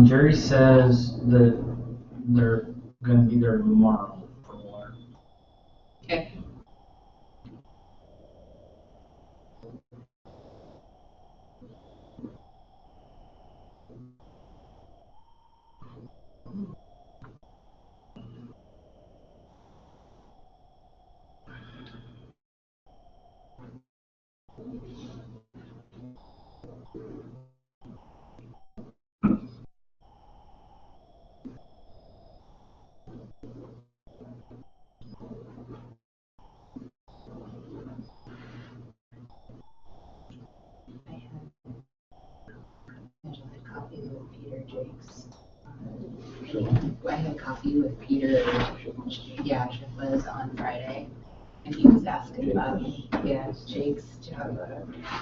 Jerry says that they're going to be there tomorrow for water. Okay. I had coffee with Peter, yeah, was on Friday, and he was asking about, Jake's job.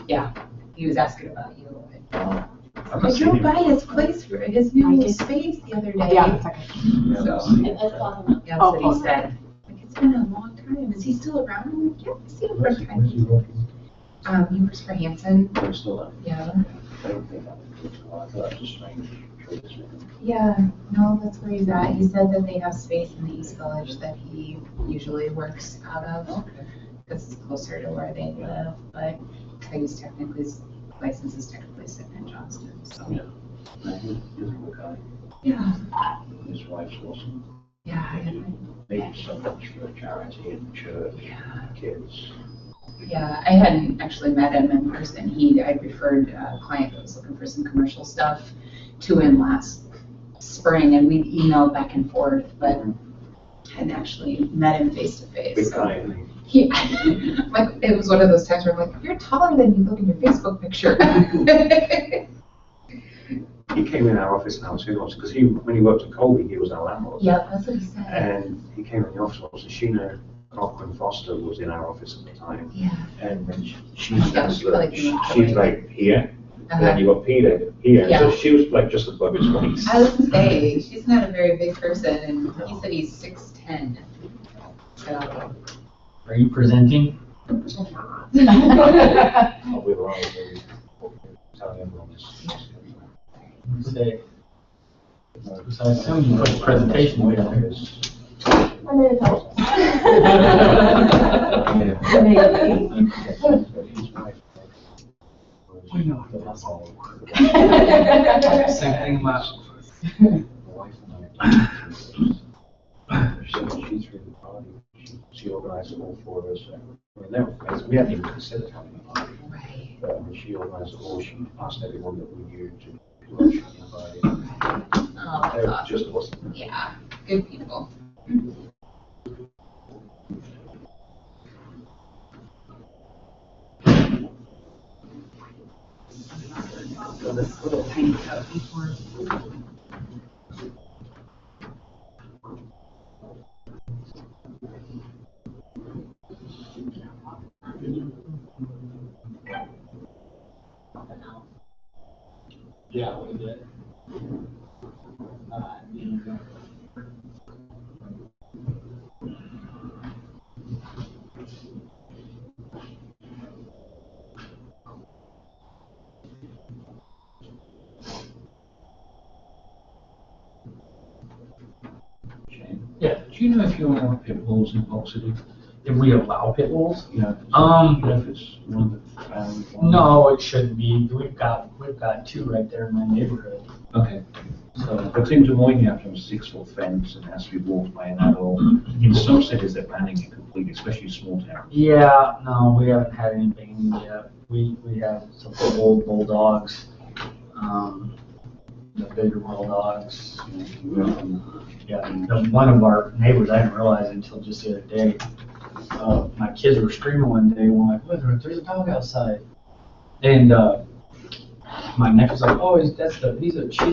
Yeah, he was asking about you. I drove by his place for his new space the other day. Yeah. So, that's what he said. Like, it's been a long time. Is he still around? I'm like, yeah, I see him for a time. He works for Hanson. Yeah. Yeah, no, that's where he's at. He said that they have space in the East Village that he usually works out of. Because it's closer to where they live, but his license is technically sitting in Johnston, so. Yeah. His wife's awesome. Yeah. They do so much for charity and church, kids. Yeah, I hadn't actually met him in person. I referred a client that was looking for some commercial stuff to him last spring, and we'd emailed back and forth, but hadn't actually met him face to face. Big guy. Yeah, like it was one of those times where I'm like, you're taller than you look in your Facebook picture. He came in our office now too once because when he worked at Colby, he was our landlord. Yeah, that's what he said. And he came in the office once, and Sheena Kaufman Foster was in our office at the time. Yeah. And then she says that she's like here, and then you got Peter here. Yeah. So she was like just above his waist. I was gonna say, she's not a very big person, and he said he's 6'10". So. Are you presenting? I'll be around telling everyone this. Say. So I assume you put the presentation together. I made a couple. I know. Same thing about. She's really proud. She organized it all for us. We hadn't even considered having a party. Right. But she organized it all. She asked everyone that we knew to do lunch and party. Oh, that's awesome. Just awesome. Yeah, good people. So this little tiny cup before. Yeah, we did. Yeah, do you know if you want pit bulls in Polk City? If we allow pit bulls? Yeah. If it's one of the family. No, it shouldn't be. We've got two right there in my neighborhood. Okay. So, but in Des Moines, you have to have a 6-foot fence and it has to be walked by an adult. In some cities, they're banning it completely, especially small towns. Yeah, no, we haven't had anything yet. We have some old bulldogs, the bigger bulldogs. Yeah, one of our neighbors, I didn't realize it until just the other day. My kids were screaming one day, and we're like, "Look, there's a dog outside." And my nephew's like, "Oh, she's a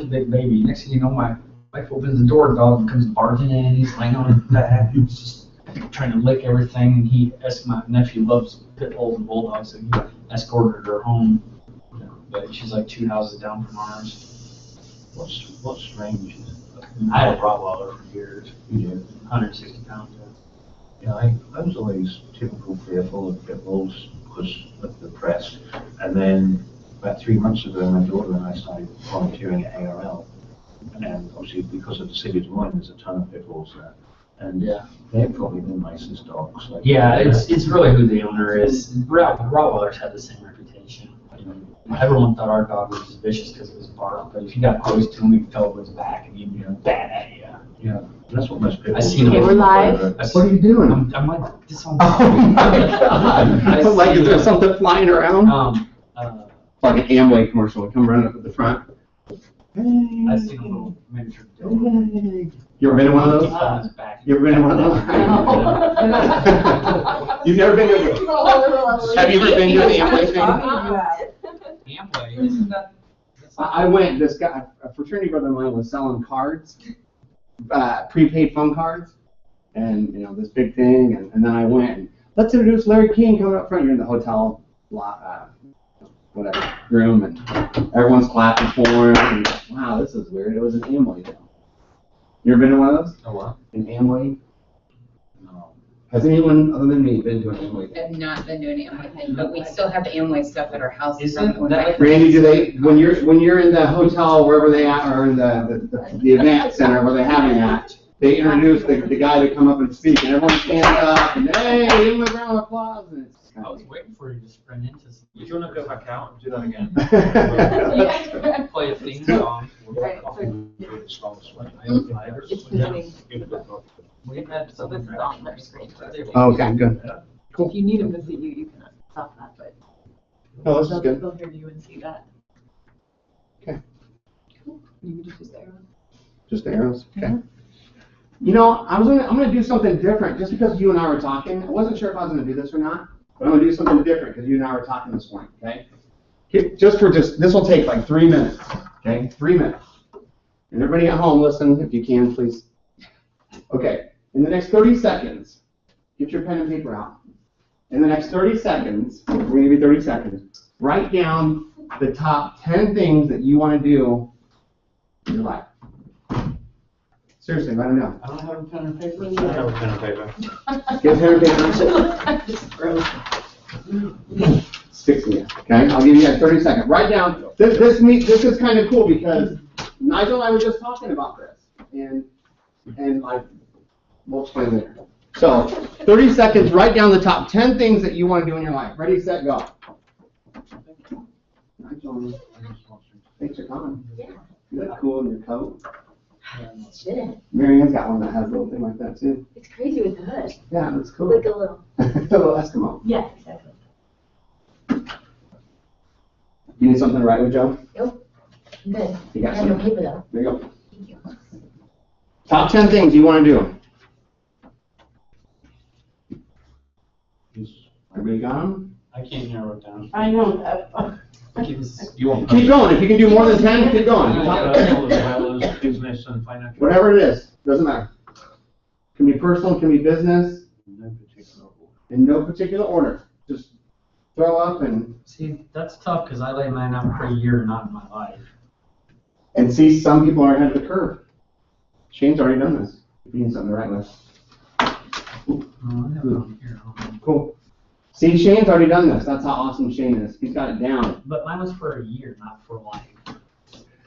big baby." Next thing you know, my wife opens the door, the dog comes barking in, he's laying on his back, he's just trying to lick everything. And my nephew loves pit bulls and bulldogs, so he escorted her home. But she's like 2 houses down from ours. What's strange is I had a Rottweiler for years. you did. 160 pounds. Yeah, I was always typical fearful of pit bulls because of the press. And then about 3 months ago, my daughter and I started volunteering at ARL. And obviously, because of the city of Des Moines, there's a ton of pit bulls there. And Yeah. they're probably the nicest dogs. Like, Yeah, it's really who the owner is. Rottweilers have the same reputation. You know, everyone thought our dog was vicious because it was bark, but if you got close to him, he fell with his back and he'd be bat at you. Yeah, that's what most pit I bulls seen do. them. We're live. I What are you doing? I'm like this on. Oh my God. Like, is there something flying around? Like an Amway commercial, come running up at the front. Hey. I seen a little miniature. Hey. You ever been in one of He those? fell on his back. You ever been in one of those? You've never been to, have you ever been to the Amway thing? Amway, isn't that? I went, this guy, a fraternity brother of mine was selling cards, prepaid phone cards, and, you know, this big thing, and then I went, and let's introduce Larry King coming up front. You're in the hotel lot, whatever, room, and everyone's clapping for him, and wow, this is weird. It was an Amway though. You ever been to one of those? Oh, wow. An Amway? No. Has anyone other than me been to an Amway? I've not been doing Amway thing, but we still have Amway stuff at our house. Isn't from that- Randy, do they, when you're in the hotel, wherever they are, or in the event center where they're having that, they introduce the guy to come up and speak, and everyone stands up, and hey, give him a round of applause, and it's I was waiting for you to sprint into some. If you want to go back out and do that again. kind Play a theme song. Right, The strongest one. It's beginning. We've had So this is on their screen. Okay, good. If you need them to see you, you can stop that, but Oh, this is good. they'll hear you and see that. Okay. Cool. You can just use the arrow. Just the arrows, okay. You know, I'm gonna do something different, just because you and I were talking. I wasn't sure if I was gonna do this or not, but I'm gonna do something different, because you and I were talking this morning, okay? This will take like 3 minutes, okay? 3 minutes. And everybody at home, listen, if you can, please. Okay, in the next 30 seconds, get your pen and paper out. In the next 30 seconds, we're gonna give you 30 seconds, write down the top 10 things that you wanna do in your life. Seriously, write them down. I don't have a pen and paper. I have a pen and paper. Get a pen and paper. Just froze. Stick to me, okay? I'll give you guys 30 seconds. Write down, this is kind of cool because Nigel and I were just talking about this. And we'll explain later. So, 30 seconds, write down the top 10 things that you want to do in your life. Ready, set, go. Nigel, thanks for coming. Yeah. You look cool in your coat. Shit. Marianne's got one that has a little thing like that too. It's crazy with the hood. Yeah, that's cool. Like a little. A little Eskimo. Yeah, exactly. You need something to write with, Joe? Nope. I'm good. You I got have no some? paper though. There you go. Thank you. Top 10 things you want to do. Everybody got them? I can't narrow it down. I know that. You want Keep going. If you can do more than 10, keep going. Business and financial. Whatever it is, doesn't matter. Can be personal, can be business, No particular order. in no particular order. Just throw up and That's tough because I lay mine out for a year, not in my life. see some people are ahead of the curve. Shane's already done this. If you need something to write with. I have it on here. Cool. See, Shane's already done this. That's how awesome Shane is. He's got it down. But mine was for a year, not for life.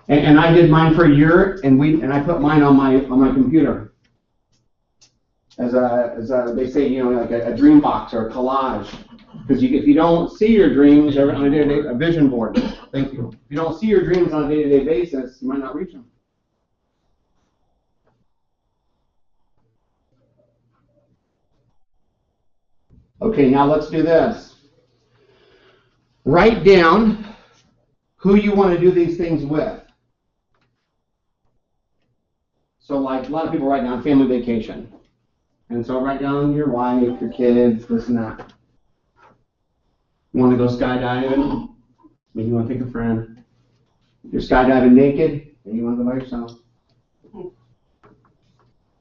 And I did mine for a year, and I put mine on my computer. As a they say, you know, like a dream box or a collage. Because if you don't see your dreams on a day-to-day, a vision board. Thank you. If you don't see your dreams on a day-to-day basis, you might not reach them. Okay, now let's do this. Write down who you want to do these things with. So like a lot of people write down family vacation. And so write down your wife, your kids, this and that. You want to go skydiving? Maybe you want to take a friend. You're skydiving naked, maybe you want to go by yourself.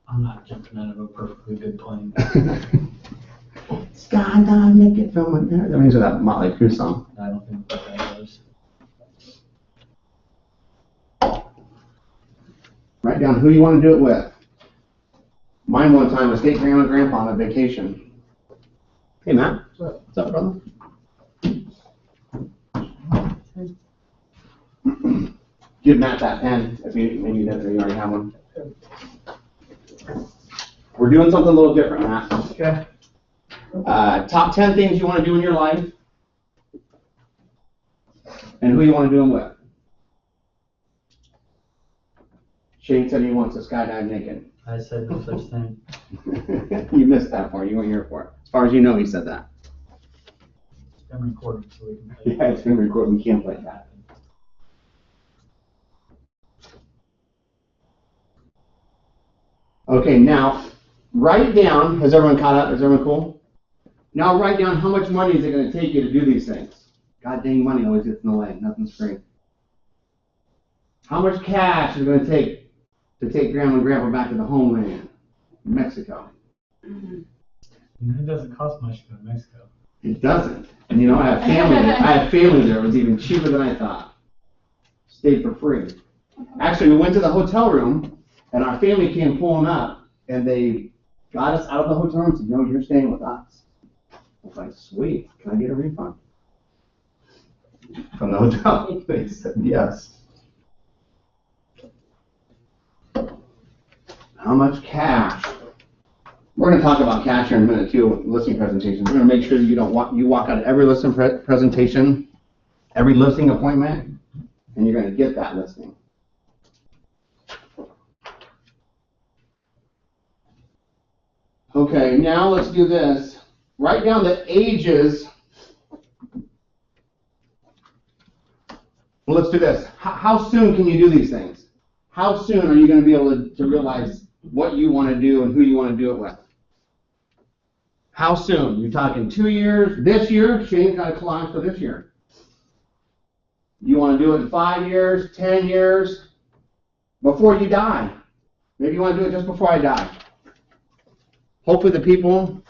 I'm not jumping out of a perfectly good plane. Skydive naked from there. That means that Motley Crue song. I don't think that was. Write down who you want to do it with. Mine one time was take grandma and grandpa on a vacation. Hey Matt, what's up, brother? Give Matt that pen, if you, maybe you already have one. We're doing something a little different, Matt. Okay. Top 10 things you want to do in your life, and who you want to do them with. Shane said he wants to skydive naked. I said no such thing. You missed that part, you weren't here for it. As far as you know, he said that. It's been recorded, so we can. Yeah, it's been recorded, we can't play that. Okay, now, write down, has everyone caught up? Is everyone cool? Now write down how much money is it going to take you to do these things. God dang, money always gets in the way, nothing's free. How much cash is it going to take Grandma and Grandpa back to the homeland, Mexico? It doesn't cost much to go to Mexico. It doesn't. And you know, I have family there. It was even cheaper than I thought. Stayed for free. Actually, we went to the hotel room, and our family came pulling up, and they got us out of the hotel room and said, no, you're staying with us. I was like, sweet, can I get a refund? From the hotel. They said yes. How much cash? We're going to talk about cash here in a minute too, listing presentations. We're going to make sure you walk out of every listing presentation, every listing appointment, and you're going to get that listing. Okay, now let's do this. Write down the ages. Well, let's do this. How soon can you do these things? How soon are you going to be able to realize what you want to do and who you want to do it with? How soon? You're talking 2 years, this year? Shane's got a collage for this year. You want to do it in 5 years, 10 years? Before you die. Maybe you want to do it just before I die. Hopefully the people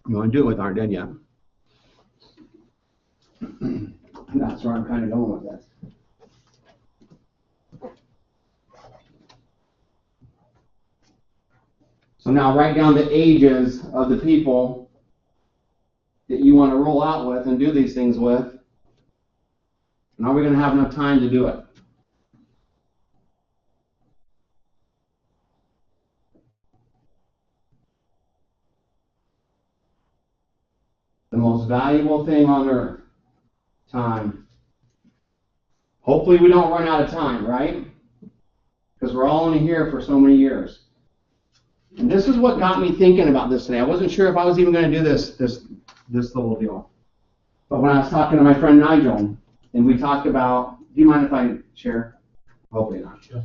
you want to do it with aren't dead yet. That's where I'm kind of going with this. So now write down the ages of the people that you want to roll out with and do these things with. And are we going to have enough time to do it? The most valuable thing on earth, time. Hopefully we don't run out of time, right? Because we're all only here for so many years. And this is what got me thinking about this today. I wasn't sure if I was even going to do this little deal. But when I was talking to my friend Nigel, and we talked about, do you mind if I share? Hopefully not. Sure.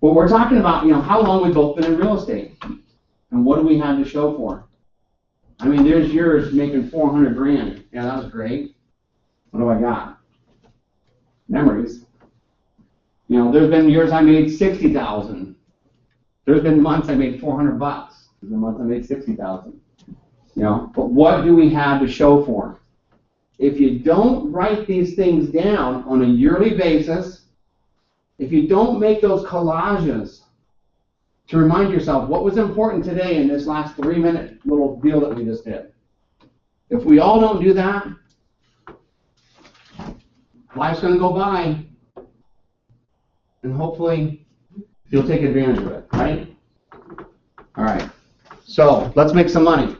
Well, we're talking about, how long we've both been in real estate. And what do we have to show for? I mean, there's yours making 400 grand. Yeah, that was great. What do I got? Memories. There's been years I made 60,000. There's been months I made $400. There's been months I made 60,000. But what do we have to show for? If you don't write these things down on a yearly basis, if you don't make those collages to remind yourself what was important today in this last 3-minute little deal that we just did. If we all don't do that, life's going to go by, and hopefully you'll take advantage of it, right? All right, so let's make some money.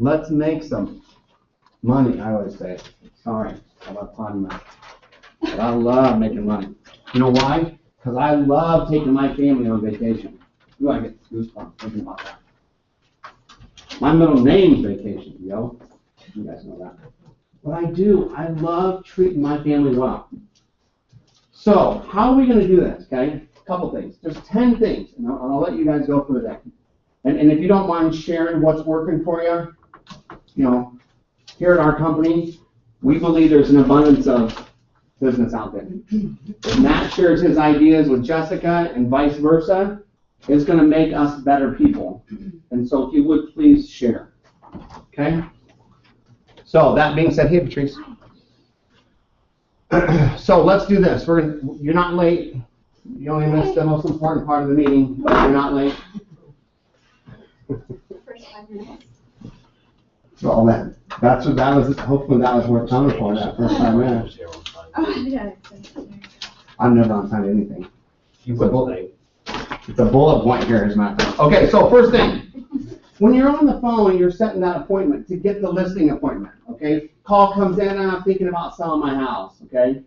Let's make some money, I always say. Sorry, I love talking about it. But I love making money. You know why? Because I love taking my family on vacation. Ooh, I get goosebumps thinking about that. My middle name's Vacation, yo. You guys know that. But I do. I love treating my family well. So, how are we going to do this, okay? A couple things. There's 10 things, and I'll let you guys go for the day. And if you don't mind sharing what's working for you, here at our company, we believe there's an abundance of business out there. If Matt shares his ideas with Jessica and vice versa, it's going to make us better people. And so if you would please share. Okay? So that being said, hey Patrice. So let's do this. You're not late. You only missed the most important part of the meeting, but you're not late. First 5 minutes. So hopefully that was worth coming for, that first 5 minutes. Oh, yeah. I'm never on time to anything. You will today. It's a bullet point here, as a matter of fact. Okay, so first thing, when you're on the phone, you're setting that appointment to get the listing appointment, okay? Call comes in, and I'm thinking about selling my house, okay?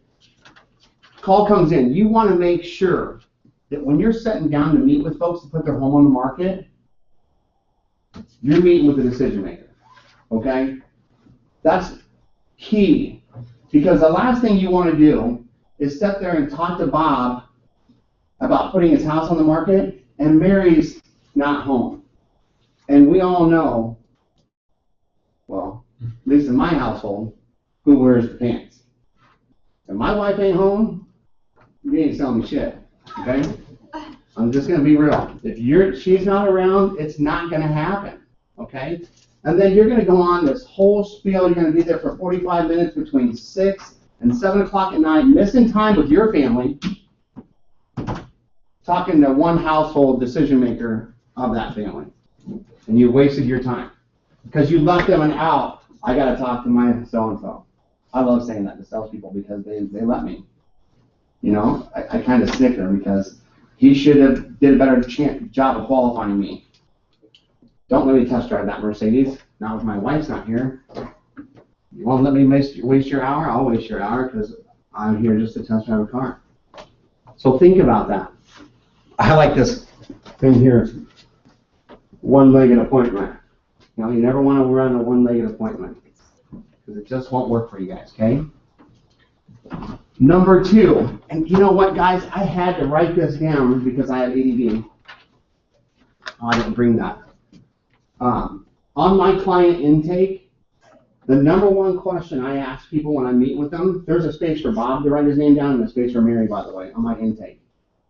Call comes in. You want to make sure that when you're sitting down to meet with folks to put their home on the market, you're meeting with the decision maker, okay? That's key, because the last thing you want to do is sit there and talk to Bob about putting his house on the market, and Mary's not home. And we all know, well, at least in my household, who wears the pants. If my wife ain't home, you ain't selling me shit, okay? I'm just gonna be real. If she's not around, it's not gonna happen, okay? And then you're gonna go on this whole spiel. You're gonna be there for 45 minutes between 6 and 7 o'clock at night, missing time with your family, talking to one household decision maker of that family. And you wasted your time because you left them an out. I got to talk to my so-and-so. I love saying that to salespeople because they let me. You know, I kind of snicker because he should have did a better job of qualifying me. Don't let me test drive that Mercedes. Not if my wife's not here. You won't let me waste your hour? I'll waste your hour because I'm here just to test drive a car. So think about that. I like this thing here. One-legged appointment. You know, you never want to run a one-legged appointment because it just won't work for you guys, okay? Number 2, and you know what, guys? I had to write this down because I have ADD. Oh, I didn't bring that. On my client intake, the number 1 question I ask people when I meet with them, there's a space for Bob to write his name down and a space for Mary, by the way, on my intake,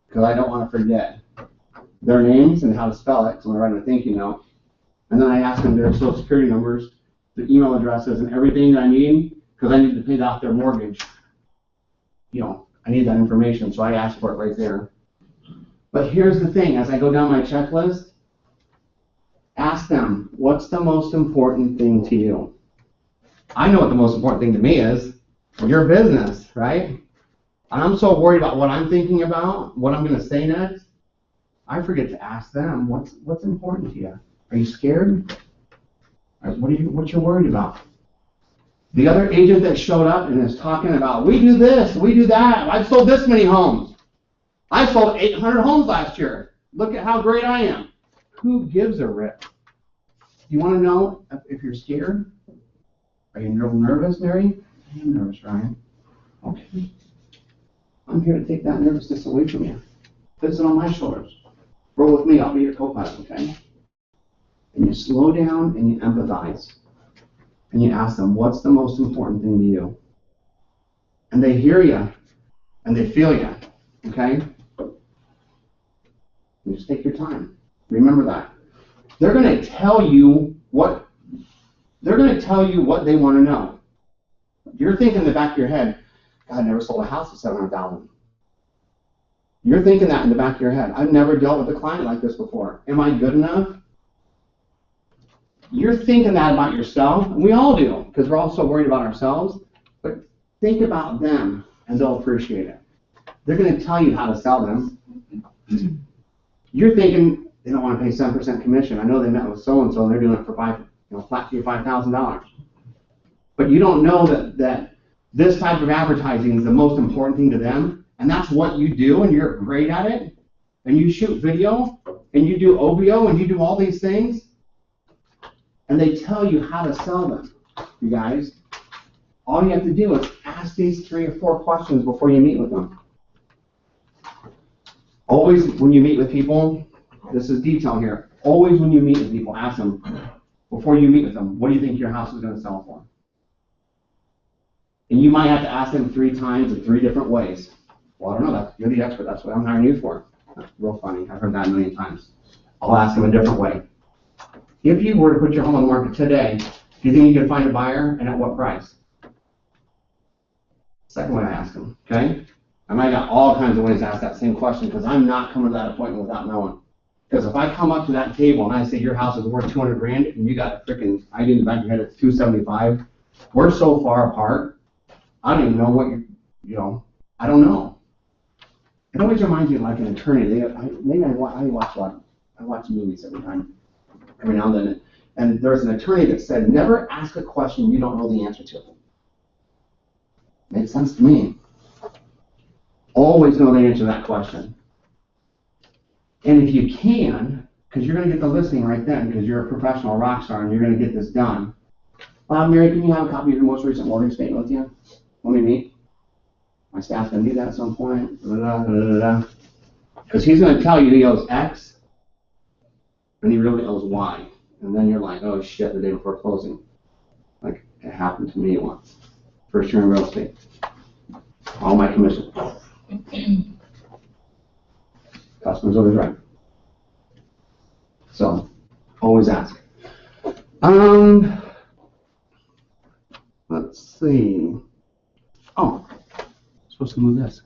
because I don't want to forget their names and how to spell it, so I'm writing a thank you note. And then I ask them their social security numbers, their email addresses, and everything that I need, because I need to pay off their mortgage. You know, I need that information, so I ask for it right there. But here's the thing, as I go down my checklist, ask them, what's the most important thing to you? I know what the most important thing to me is. Your business, right? And I'm so worried about what I'm thinking about, what I'm going to say next, I forget to ask them, what's important to you? Are you scared? What you're worried about? The other agent that showed up and is talking about, we do this, we do that. I've sold this many homes. I sold 800 homes last year. Look at how great I am. Who gives a rip? You want to know if you're scared? Are you nervous, Mary? I am nervous, Ryan. Okay. I'm here to take that nervousness away from you. Put it on my shoulders. Roll with me, I'll be your co-pilot, okay? And you slow down and you empathize. And you ask them, what's the most important thing to you? And they hear you, and they feel you, okay? You just take your time. Remember that. They're going to tell you what they want to know. You're thinking in the back of your head, God, I never sold a house for $700,000. You're thinking that in the back of your head. I've never dealt with a client like this before. Am I good enough? You're thinking that about yourself. And we all do, because we're all so worried about ourselves. But think about them, and they'll appreciate it. They're going to tell you how to sell them. You're thinking they don't want to pay 7% commission. I know they met with so-and-so, and they're doing it for flat fee of $5,000. But you don't know that this type of advertising is the most important thing to them, and that's what you do, and you're great at it, and you shoot video, and you do OBO, and you do all these things, and they tell you how to sell them, you guys. All you have to do is ask these 3 or 4 questions before you meet with them. Always, when you meet with people, this is detail here, always when you meet with people, ask them, before you meet with them, what do you think your house is going to sell for? And you might have to ask them 3 times in 3 different ways. Well, I don't know, you're the expert, that's what I'm hiring you for. That's real funny, I've heard that a million times. I'll ask them a different way. If you were to put your home on the market today, do you think you could find a buyer, and at what price? Second way I ask them, okay? I might got all kinds of ways to ask that same question, because I'm not coming to that appointment without knowing. Because if I come up to that table and I say your house is worth 200 grand and you got a freaking idea in the back of your head it's 275, we're so far apart, I don't even know what I don't know. It always reminds me of like an attorney. I watch movies every now and then. And there's an attorney that said, never ask a question you don't know the answer to. Makes sense to me. Always know the answer to that question. And if you can, because you're going to get the listing right then, because you're a professional rock star and you're going to get this done. Mary, can you have a copy of your most recent mortgage statement with you? Let me meet. My staff's going to need that at some point. Because he's going to tell you he owes X, and he really owes Y. And then you're like, oh shit, the day before closing. Like, it happened to me once. First year in real estate. All my commission. Customer's always right. So, always ask. Let's see. Oh, I'm supposed to move this.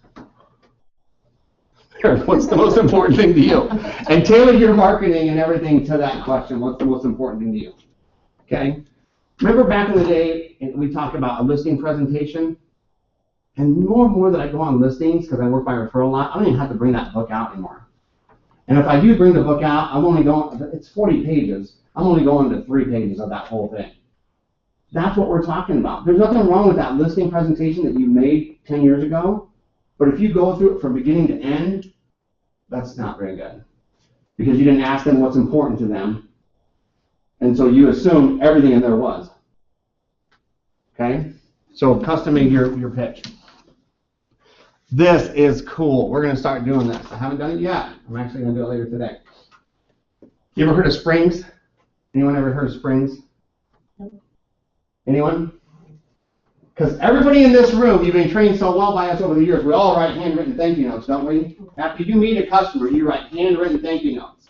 What's the most important thing to you? And tailor your marketing and everything to that question. What's the most important thing to you? Okay? Remember back in the day, we talked about a listing presentation? And more and more that I go on listings, because I work by referral a lot, I don't even have to bring that book out anymore. And if I do bring the book out, I'm only going, it's 40 pages. I'm only going to 3 pages of that whole thing. That's what we're talking about. There's nothing wrong with that listing presentation that you made 10 years ago. But if you go through it from beginning to end, that's not very good. Because you didn't ask them what's important to them. And so you assume everything in there was. Okay? So custom make your pitch. This is cool. We're going to start doing this. I haven't done it yet. I'm actually going to do it later today. You ever heard of Springs? Anyone ever heard of Springs? Anyone? Because everybody in this room, you've been trained so well by us over the years, we all write handwritten thank you notes, don't we? After you meet a customer, you write handwritten thank you notes.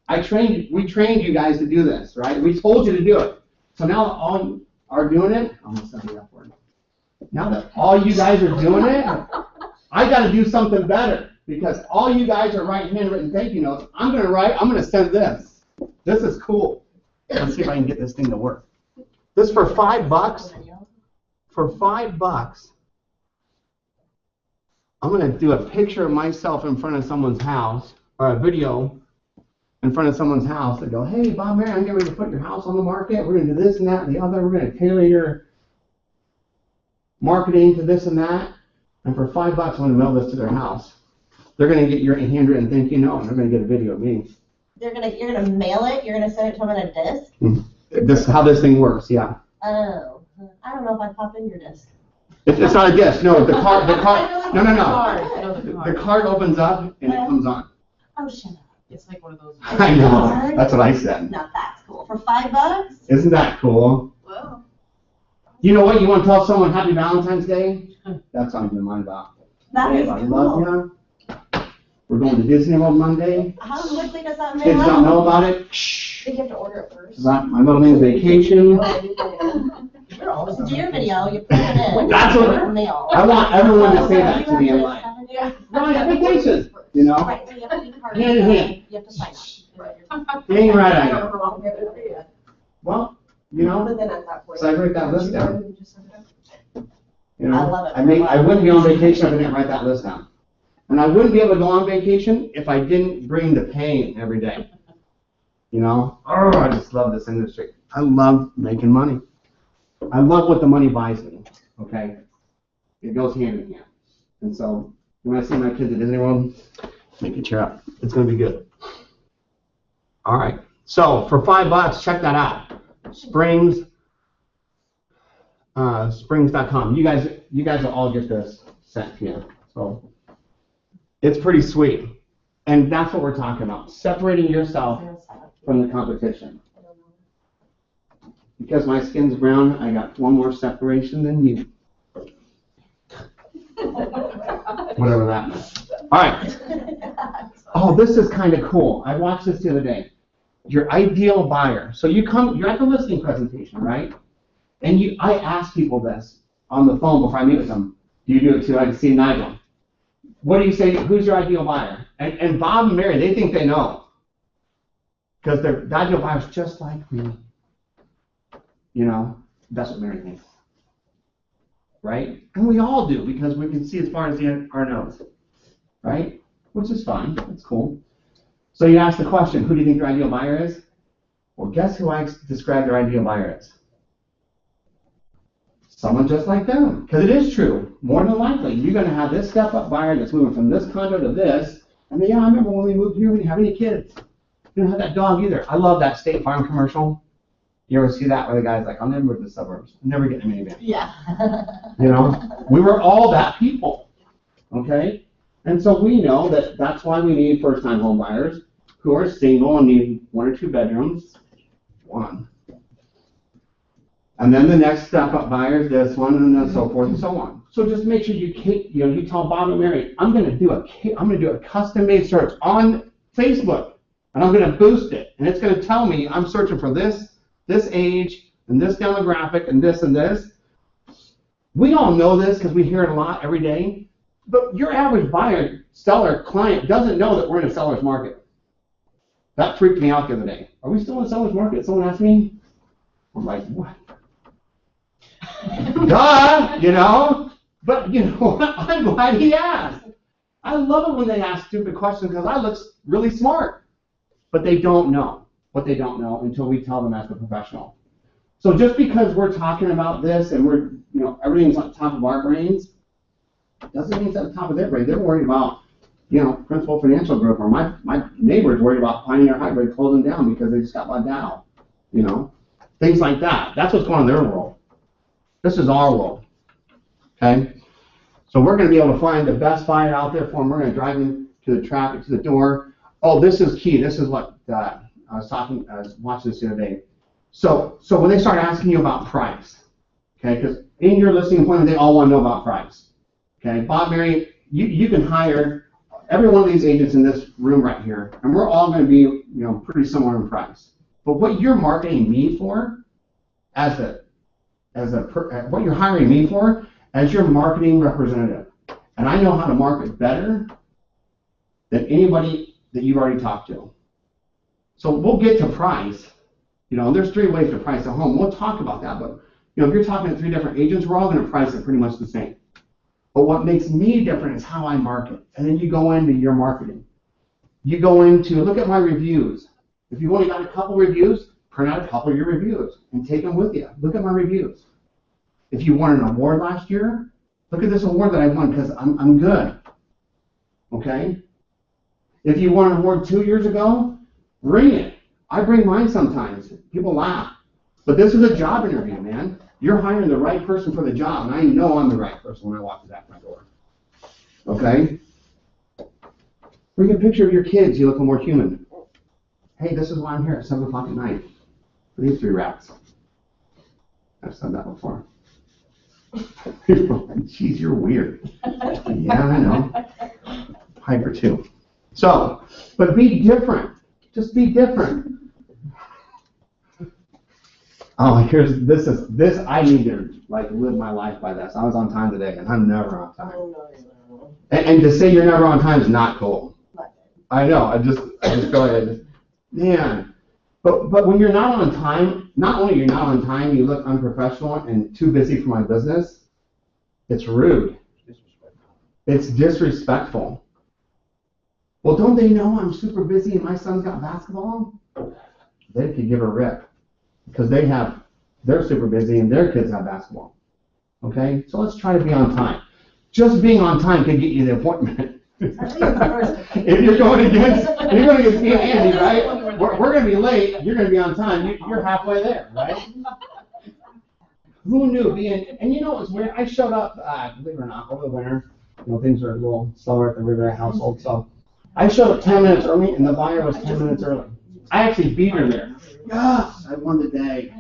We trained you guys to do this, right? We told you to do it. So now that all you are doing it, I'm going to send you that word. Now that all you guys are doing it, I got to do something better. Because all you guys are writing handwritten thank you notes, I'm going to send this. This is cool. Let's see if I can get this thing to work. This for $5. For $5, I'm going to do a picture of myself in front of someone's house, or a video in front of someone's house and go, hey, Bob, Mary, I'm getting ready to put your house on the market. We're going to do this and that and the other. We're going to tailor your marketing to this and that. And for $5, I'm going to mail this to their house. They're going to get your handwritten thank you note, and they're going to get a video of me. You're gonna mail it? You're gonna send it to them in a disc? This is how this thing works, yeah. Oh. I don't know if I'd pop in your disc. It's not a disc, no. The card, no. The The card opens up and it comes on. Oh, shut up. It's like one of those. I know. That's what I said. Now that's cool. For $5? Isn't that cool? Whoa. You know what? You want to tell someone Happy Valentine's Day? That's what I'm doing mine about. That is I cool. love you. We're going to Disney World Monday. How quickly does that mail Kids don't know out? about it. Shh. Do you have to order it first? My little man's vacation. Do your video, you put it in. That's what mail. I want everyone to say that to me in You life. have to- Yeah. Ryan, vacation. You know? Right, so you have to be part of Hand in it. hand. You have to sign it. Dang right I am. Well, you know, But then at that point. so I write that list down. You know, I love it. I wouldn't be on vacation if I didn't write that list down. And I wouldn't be able to go on vacation if I didn't bring the pain every day. You know? Oh, I just love this industry. I love making money. I love what the money buys me. Okay? It goes hand in hand. And so, when I see my kids at Disney World, make it cheer up. It's going to be good. All right. So, for $5, check that out. Springs. Springs.com. You guys will all get this sent to you. So it's pretty sweet. And that's what we're talking about. Separating yourself from the competition. Because my skin's brown, I got one more separation than you. Whatever that means. All right. Oh, this is kind of cool. I watched this the other day. Your ideal buyer. So you're at the listing presentation, right? And I ask people this on the phone before I meet with them. Do you do it too? I can see Nigel. What do you say? Who's your ideal buyer? And Bob and Mary, they think they know. Because their ideal buyer's just like me. You know, that's what Mary thinks. Right? And we all do, because we can see as far as our nose. right? Which is fine, that's cool. So you ask the question, who do you think your ideal buyer is? Well, guess who I described their ideal buyer as? Someone just like them, because it is true. More than likely, you're going to have this step-up buyer that's moving from this condo to this, and yeah, I remember when we moved here, we didn't have any kids. We didn't have that dog either. I love that State Farm commercial. You ever see that where the guy's like, I'll never move to the suburbs. I'll never get in a minivan. Yeah. You know, we were all that people, okay? And so we know that that's why we need first-time home buyers who are single and need 1 or 2 bedrooms. One. And then the next step-up buyer is this one, and then so forth and so on. So just make sure you tell Bob and Mary, I'm going to do a custom-made search on Facebook, and I'm going to boost it, and it's going to tell me I'm searching for this age, and this demographic, and this and this. We all know this because we hear it a lot every day, but your average buyer, seller, client doesn't know that we're in a seller's market. That freaked me out the other day. Are we still in a seller's market? Someone asked me. I'm like, what? Duh, you know? But you know what? I'm glad he asked. I love it when they ask stupid questions because I look really smart. But they don't know what they don't know until we tell them as the professional. So just because we're talking about this and we're, everything's on top of our brains, doesn't mean it's at the top of their brain. They're worried about, Principal Financial Group, or my neighbor's worried about Pioneer Hybrid closing down because they just got let down. Things like that. That's what's going on in their world. This is our world. Okay? So we're going to be able to find the best buyer out there for them. We're going to drive them to the traffic, to the door. Oh, this is key. This is what I was watching this the other day. So when they start asking you about price, okay, because in your listing appointment, they all want to know about price. Okay, Bob, Mary, you can hire every one of these agents in this room right here, and we're all going to be, pretty similar in price. But what you're marketing me for, what you're hiring me for, as your marketing representative, and I know how to market better than anybody that you've already talked to. So we'll get to price. There's 3 ways to price a home. We'll talk about that, but if you're talking to 3 different agents, we're all going to price it pretty much the same. But what makes me different is how I market. And then you go into your marketing. You go into, look at my reviews. If you've only got a couple reviews, print out a couple of your reviews and take them with you. Look at my reviews. If you won an award last year, look at this award that I won because I'm good. Okay? If you won an award 2 years ago, bring it. I bring mine sometimes. People laugh. But this is a job interview, man. You're hiring the right person for the job, and I know I'm the right person when I walk through that front door. Okay? Bring a picture of your kids. You look more human. Hey, this is why I'm here at 7 o'clock at night for these 3 rats. I've said that before. Jeez, you're weird. Yeah, I know. Hyper too. So, but be different. Just be different. Oh, this. I need to live my life by this. I was on time today, and I'm never on time. And to say you're never on time is not cool. I know. I just feel like man. But when you're not on time, not only you're not on time, you look unprofessional and too busy for my business. It's rude. It's disrespectful. Well, don't they know I'm super busy and my son's got basketball? They could give a rip because they're super busy and their kids have basketball. Okay? So let's try to be on time. Just being on time can get you the appointment. If you're going against me and Andy, right? We're going to be late. You're going to be on time. You're halfway there, right? Who knew? And you know what's weird? I showed up, believe it or not, over the winter. Things are a little slower at the Rivera household, so I showed up 10 minutes early, and the buyer was 10 minutes early. I actually beat her there. Yes, I won the day.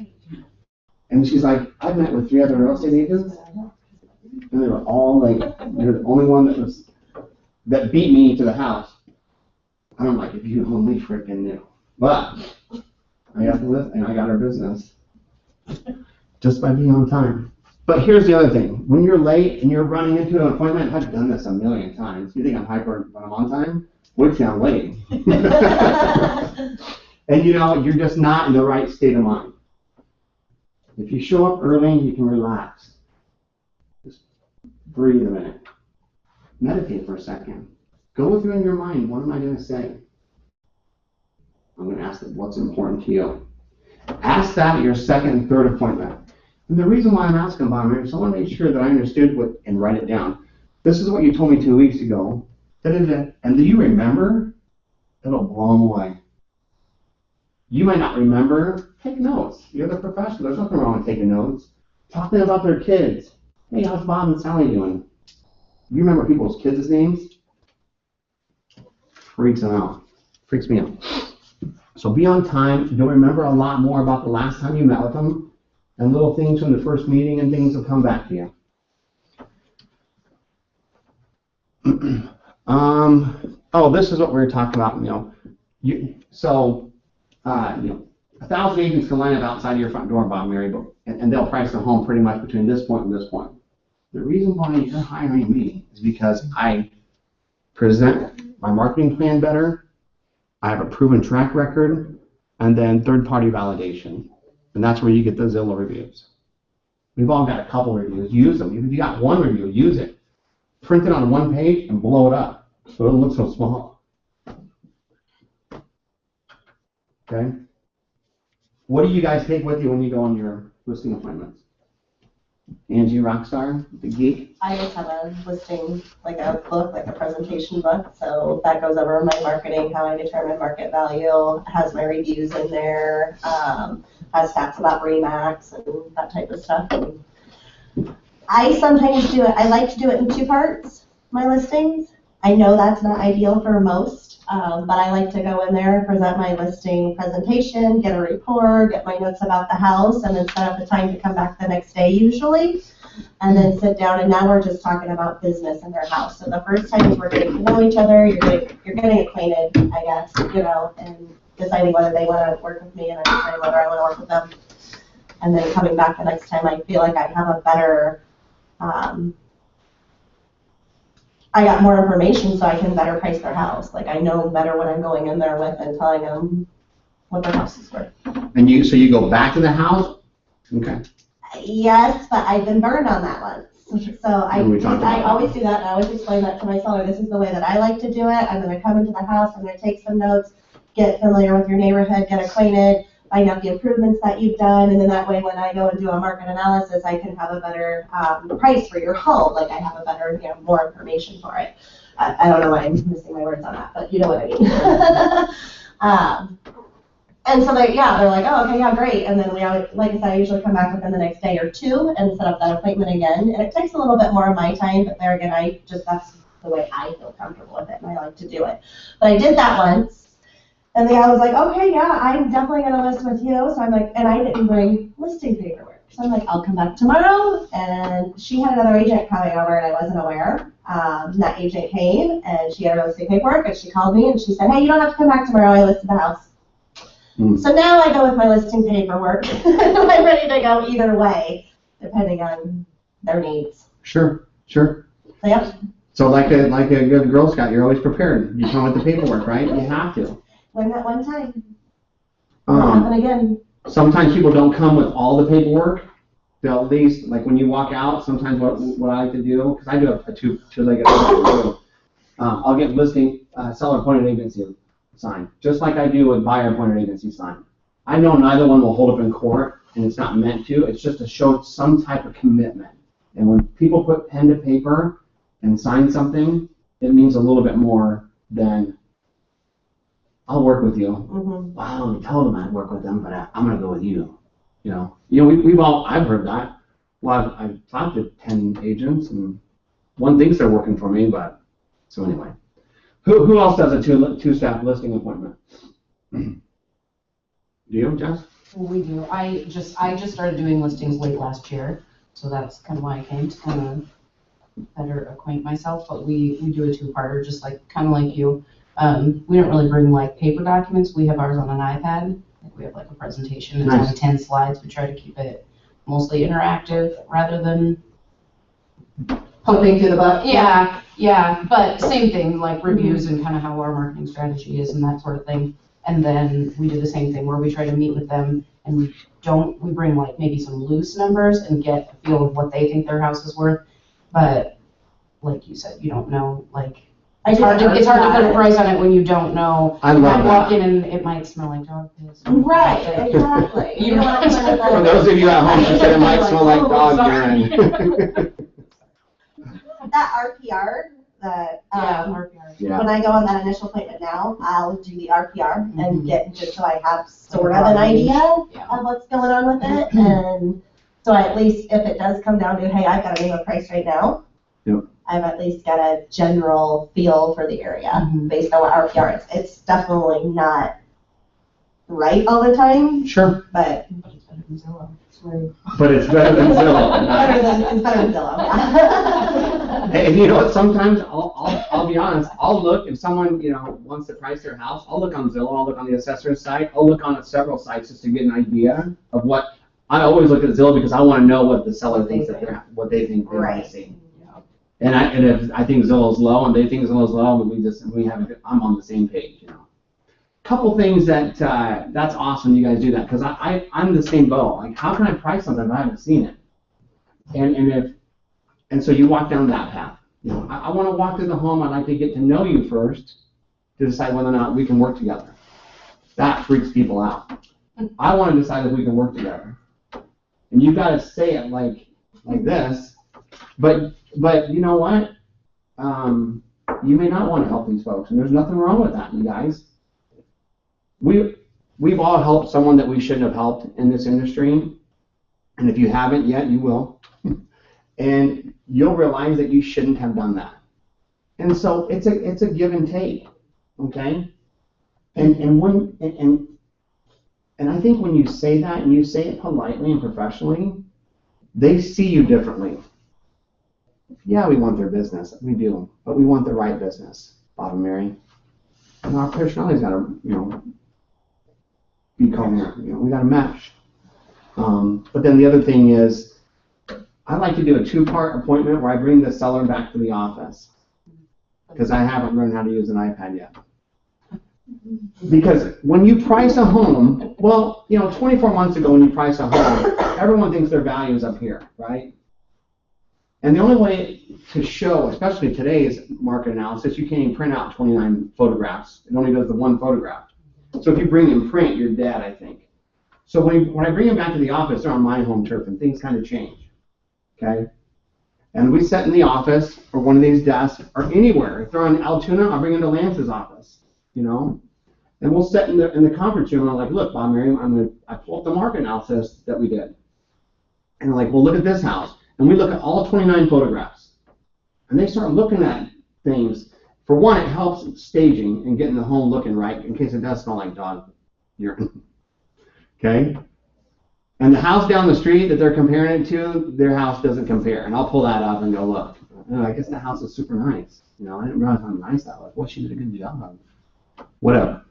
And she's like, I've met with 3 other real estate agents, and they were all late. You're the only one that beat me to the house. And I'm like, if you only freaking knew. But I got the list, and I got her business just by being on time. But here's the other thing. When you're late and you're running into an appointment, I've done this a million times. You think I'm hyper when I'm on time? Wait till I'm late. And you're just not in the right state of mind. If you show up early, you can relax. Just breathe a minute. Meditate for a second. Go through in your mind, what am I going to say? I'm going to ask them, what's important to you? Ask that at your second and third appointment. And the reason why I'm asking about it is I want to make sure that I understood what, and write it down. This is what you told me 2 weeks ago. Da-da-da. And do you remember? It'll blow them away. You might not remember. Take notes. You're the professional. There's nothing wrong with taking notes. Talk to them about their kids. Hey, how's Bob and Sally doing? You remember people's kids' names? Freaks them out. Freaks me out. So be on time. You'll remember a lot more about the last time you met with them, and little things from the first meeting and things will come back to you. Oh, this is what we were talking about. 1,000 agents can line up outside your front door, Bob, Mary, and they'll price their home pretty much between this point and this point. The reason why you're hiring me is because I present my marketing plan better, I have a proven track record, and then third-party validation. And that's where you get the Zillow reviews. We've all got a couple reviews. Use them. If you got one review, use it. Print it on one page and blow it up so it looks so small. Okay? What do you guys take with you when you go on your listing appointments? Angie Rockstar, the geek? I just have a listing, like a book, like a presentation book. So that goes over my marketing, how I determine market value, has my reviews in there, has stats about Remax and that type of stuff. And I sometimes do it, I like to do it in 2 parts, my listings. I know that's not ideal for most, but I like to go in there, present my listing presentation, get a report, get my notes about the house, and then set up a time to come back the next day usually, and then sit down, and now we're just talking about business in their house. So the first time is we're getting to know each other, you're getting acquainted, I guess, and deciding whether they want to work with me, and I'm deciding whether I want to work with them. And then coming back the next time, I feel like I have a better, I got more information so I can better price their house. Like I know better what I'm going in there with and telling them what their house is worth. And so you go back to the house? Okay. Yes, but I've been burned on that once. So I always do that, and I always explain that to my seller. This is the way that I like to do it. I'm going to come into the house, I'm going to take some notes, get familiar with your neighborhood, get acquainted, find out the improvements that you've done, and then that way when I go and do a market analysis, I can have a better price for your home. Like I have a better, more information for it. I don't know why I'm missing my words on that, but you know what I mean. And so they're like, oh, okay, yeah, great. And then we always, like I said, I usually come back within the next day or 2 and set up that appointment again. And it takes a little bit more of my time, but there again, that's the way I feel comfortable with it, and I like to do it. But I did that once. And then I was like, okay, yeah, I'm definitely going to list with you. So I'm like, and I didn't bring listing paperwork. So I'm like, I'll come back tomorrow. And she had another agent coming over, and I wasn't aware. That agent came, and she had her listing paperwork, and she called me, and she said, hey, you don't have to come back tomorrow. I listed the house. So now I go with my listing paperwork. I'm ready to go either way, depending on their needs. Sure. So, yep. So like a good Girl Scout, you're always prepared. You come with the paperwork, right? You have to. Learn that one time. Won't happen again. Sometimes people don't come with all the paperwork. They'll at least, like when you walk out, sometimes what I like to do, because I do a two-legged too, I'll get listing seller appointed agency sign, just like I do with buyer appointed agency sign. I know neither one will hold up in court, and it's not meant to. It's just to show some type of commitment. And when people put pen to paper and sign something, it means a little bit more than I'll work with you. Well, I only told them I'd work with them, but I'm going to go with you. I've heard that. Well, I've talked to 10 agents, and one thinks they're working for me, but so anyway. Who else does a two-step listing appointment? Do you, Jess? We do. I just started doing listings late last year, so that's kind of why I came to kind of better acquaint myself. But we do a 2-parter, just like kind of like you. We don't really bring like paper documents. We have ours on an iPad. We have like a presentation. It's only 10 slides. We try to keep it mostly interactive rather than Hoping to the book. Yeah, but same thing, like reviews and kind of how our marketing strategy is and that sort of thing. And then we do the same thing where we try to meet with them, and we bring like maybe some loose numbers and get a feel of what they think their house is worth. But like you said, you don't know, like It's hard to put a price on it when you don't know. I You love might walk that. in and it might smell like dog piss. Right, exactly. You don't want to put it For those of you at home, she said it might smell like dog urine. That RPR, the, Yeah. when I go on that initial appointment now, I'll do the RPR and get, just so I have sort of an idea of what's going on with it. And so at least if it does come down to, hey, I've got to name a price right now, Yep. I've at least got a general feel for the area based on what RPR is. It's definitely not right all the time, Sure. but But it's better than Zillow. Sorry. But it's better than Zillow. it's better than Zillow, yeah. Hey, and you know what, sometimes I'll be honest, I'll look, if someone, wants to price their house, I'll look on Zillow, I'll look on the assessor's site, I'll look on several sites just to get an idea of what, I always look at Zillow because I want to know what the seller thinks what they think they want to see. And if I think Zillow's low and they think Zillow's low, I'm on the same page, Couple things that's awesome you guys do that, because I'm the same boat. Like, how can I price something if I haven't seen it? And so you walk down that path. I want to walk through the home. I'd like to get to know you first to decide whether or not we can work together. That freaks people out. I want to decide if we can work together. And you've got to say it like this, but you know what? You may not want to help these folks, and there's nothing wrong with that, you guys. We've all helped someone that we shouldn't have helped in this industry, and if you haven't yet, you will. And you'll realize that you shouldn't have done that. And so it's a give and take, okay? And I think when you say that and you say it politely and professionally, they see you differently. Yeah, we want their business, we do, but we want the right business, Bob and Mary. And our personality's got to, be coherent. We got to match. But then the other thing is, I like to do a two-part appointment where I bring the seller back to the office because I haven't learned how to use an iPad yet. Because when you price a home, well, 24 months ago when you price a home, everyone thinks their value is up here, right? And the only way to show, especially today's market analysis, you can't even print out 29 photographs. It only does the one photograph. So if you bring in print, you're dead, I think. So when I bring them back to the office, they're on my home turf and things kind of change, okay? And we sit in the office or one of these desks or anywhere. If they're on Altoona, I'll bring them to Lance's office, And we'll sit in the conference room and I'm like, look, Bob, Mary, I pull up the market analysis that we did. And they're like, well, look at this house. And we look at all 29 photographs. And they start looking at things. For one, it helps staging and getting the home looking right in case it does smell like dog urine. Okay? And the house down the street that they're comparing it to, their house doesn't compare. And I'll pull that up and go, look, I guess the house is super nice. I didn't realize how nice that was. Well, she did a good job. Whatever.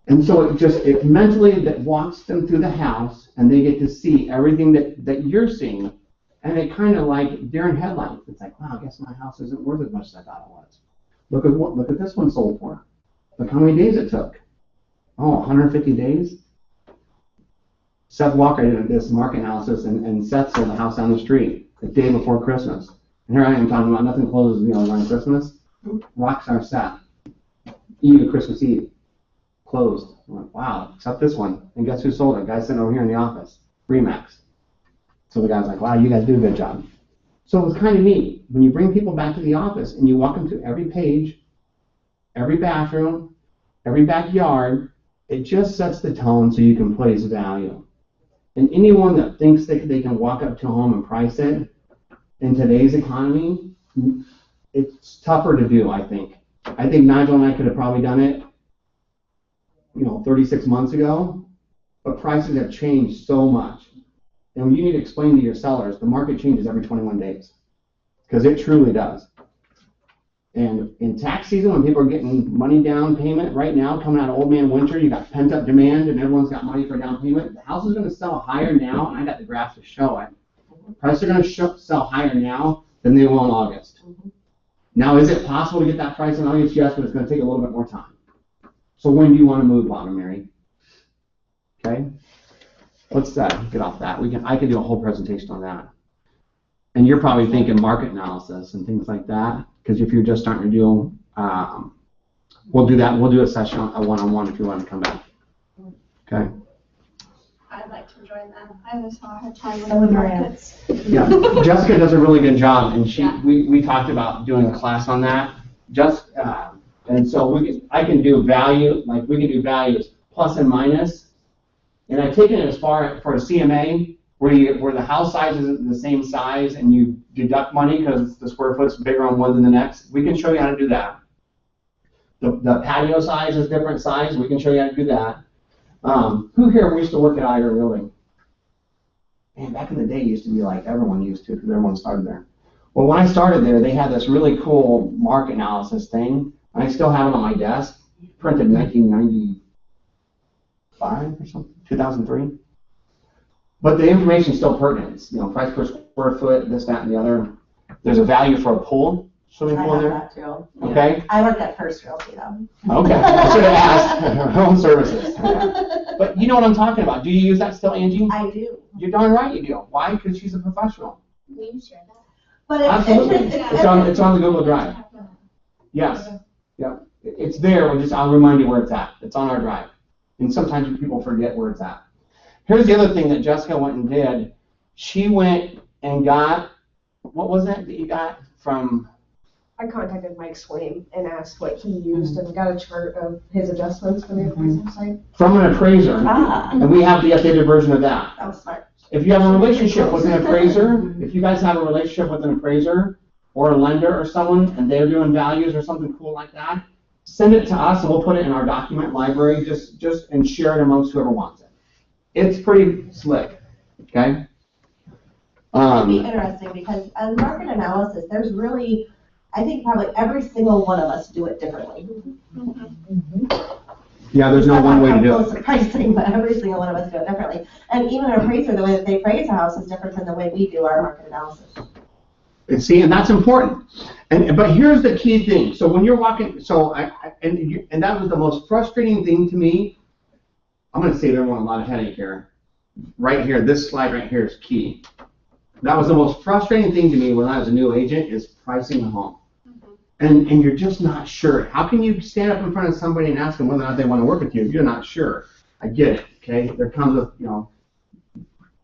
And so it mentally that walks them through the house and they get to see everything that you're seeing. And it kind of like deer in headlights. It's like, wow, I guess my house isn't worth as much as I thought it was. Look at this one sold for. Look how many days it took. Oh, 150 days? Seth Walker did this market analysis and Seth sold the house down the street the day before Christmas. And here I am talking about nothing closes, around Christmas. Rockstar Seth. Eve of Christmas Eve. Closed. I'm like, wow, except this one. And guess who sold it? Guy's sitting over here in the office. Remax. So the guy's like, wow, you guys do a good job. So it was kind of neat. When you bring people back to the office and you walk them through every page, every bathroom, every backyard, it just sets the tone so you can place value. And anyone that thinks that they can walk up to a home and price it, in today's economy, it's tougher to do, I think. I think Nigel and I could have probably done it, 36 months ago, but prices have changed so much. And you need to explain to your sellers, the market changes every 21 days, because it truly does. And in tax season, when people are getting money down payment right now, coming out of old man winter, you got pent up demand and everyone's got money for down payment. The house is going to sell higher now, and I got the graphs to show it. Prices are going to sell higher now than they will in August. Now, is it possible to get that price in August? Yes, but it's going to take a little bit more time. So when do you want to move, Bob and Mary? Okay. Let's get off that. I can do a whole presentation on that. And you're probably thinking market analysis and things like that, because if you're just starting to do we'll do that. We'll do a session, a one-on-one if you want to come back. Okay. I'd like to join that. I just saw her time So would Maria. Yeah, Jessica does a really good job, and we talked about doing a class on that. And so I can do value, like we can do values plus and minus, and I've taken it as far for a CMA where the house size is the same size and you deduct money because the square foot's bigger on one than the next. We can show you how to do that. The patio size is different size. We can show you how to do that. Who here used to work at IR Building? Man, back in the day, it used to be like everyone used to because everyone started there. Well, when I started there, they had this really cool market analysis thing. I still have it on my desk, printed in 1995 or something, 2003. But the information's still pertinent. It's, price per square foot, this, that, and the other. There's a value for a pool, swimming pool in there. I have that too. Okay. I worked at First Realty though. Okay. I should have asked. Home services. Yeah. But you know what I'm talking about. Do you use that still, Angie? I do. You're darn right you do. Why? Because she's a professional. Will you share that? But it's Absolutely. interesting. It's on the Google Drive. Yes. Yeah. It's there. I'll remind you where it's at. It's on our drive. And sometimes people forget where it's at. Here's the other thing that Jessica went and did. She went and got, what was that you got from? I contacted Mike Swain and asked what he used and got a chart of his adjustments for the appraisal site. From an appraiser. And we have the updated version of that. That was smart. If you have a relationship with an appraiser, if you guys have a relationship with an appraiser or a lender or someone and they're doing values or something cool like that, send it to us and we'll put it in our document library just and share it amongst whoever wants it. It's pretty slick, okay? It'd be interesting because on market analysis, there's really, I think probably every single one of us do it differently. Yeah, there's no one way to do it. It's pricing, but every single one of us do it differently. And even an appraiser, the way that they appraise a house is different than the way we do our market analysis. And see, and that's important. But here's the key thing. So when you're walking, and that was the most frustrating thing to me. I'm going to save everyone a lot of headache here. Right here, this slide right here is key. That was the most frustrating thing to me when I was a new agent is pricing a home. And you're just not sure. How can you stand up in front of somebody and ask them whether or not they want to work with you if you're not sure? I get it, okay? There comes a,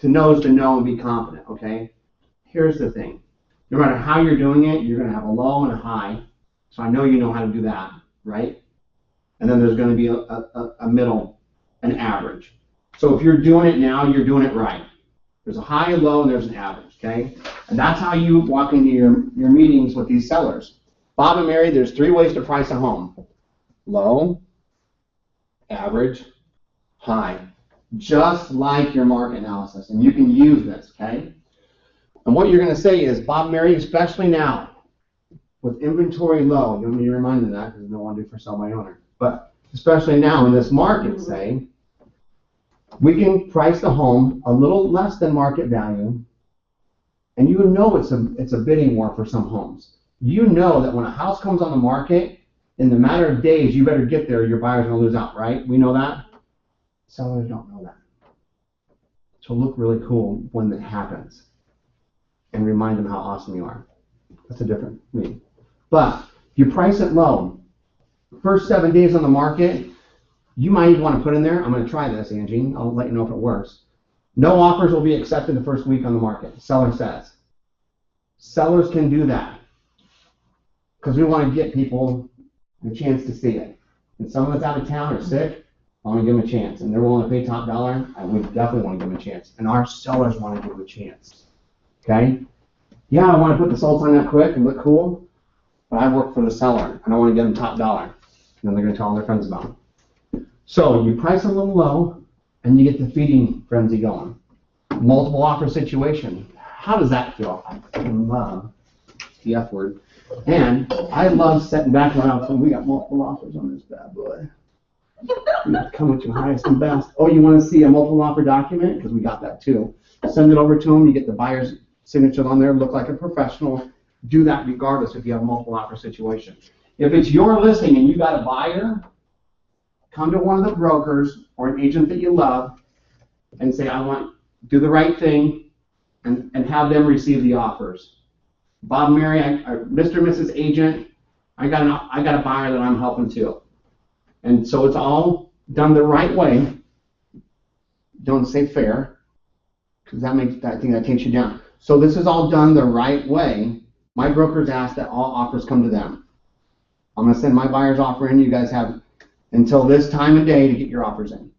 to know is to know and be confident, okay? Here's the thing. No matter how you're doing it, you're going to have a low and a high. So I know you know how to do that, right? And then there's going to be a middle, an average. So if you're doing it now, you're doing it right. There's a high, a low, and there's an average, okay? And that's how you walk into your meetings with these sellers. Bob and Mary, there's 3 ways to price a home. Low, average, high. Just like your market analysis. And you can use this, okay? And what you're going to say is, Bob and Mary, especially now, with inventory low, you want me to remind them that because no one do for sale by owner. But especially now in this market, say, we can price the home a little less than market value, and you know it's a bidding war for some homes. You know that when a house comes on the market, in the matter of days, you better get there, your buyer's going to lose out, right? We know that. Sellers don't know that. So look really cool when that happens, and remind them how awesome you are. That's a different meaning. But you price it low. First 7 days on the market, you might even want to put in there, I'm going to try this, Angie. I'll let you know if it works. No offers will be accepted the first week on the market, seller says. Sellers can do that because we want to get people the chance to see it. And someone that's out of town or sick, I want to give them a chance. And they're willing to pay top dollar, I would definitely want to give them a chance. And our sellers want to give them a chance. Okay? Yeah, I want to put the sold sign up quick and look cool, but I work for the seller and I want to give them top dollar. And then they're going to tell all their friends about it. So you price a little low, and you get the feeding frenzy going. Multiple offer situation. How does that feel? I fucking love the F word. And I love sitting back around saying, we got multiple offers on this bad boy. You have to come with your highest and best. Oh, you want to see a multiple offer document? Because we got that too. Send it over to them. You get the buyer's signature on there. Look like a professional. Do that regardless if you have a multiple offer situation. If it's your listing and you got a buyer, come to one of the brokers or an agent that you love and say, do the right thing and have them receive the offers. Bob and Mary, Mr. and Mrs. Agent, I got a buyer that I'm helping too. And so it's all done the right way. Don't say fair, because I think that takes you down. So this is all done the right way. My brokers ask that all offers come to them. I'm gonna send my buyer's offer in. You guys have until this time of day to get your offers in.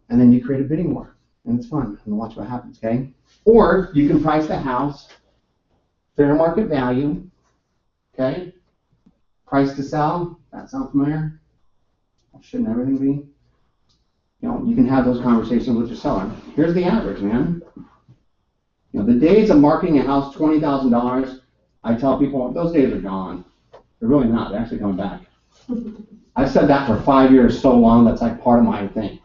And then you create a bidding war, and it's fun, and watch what happens, okay? Or you can price the house, fair market value, okay? Price to sell, that sound familiar? Shouldn't everything be? You know, you can have those conversations with your seller. Here's the average, man. You know, the days of marketing a house $20,000, I tell people, those days are gone. They're really not, they're actually coming back. I've said that for 5 years so long, that's like part of my thing.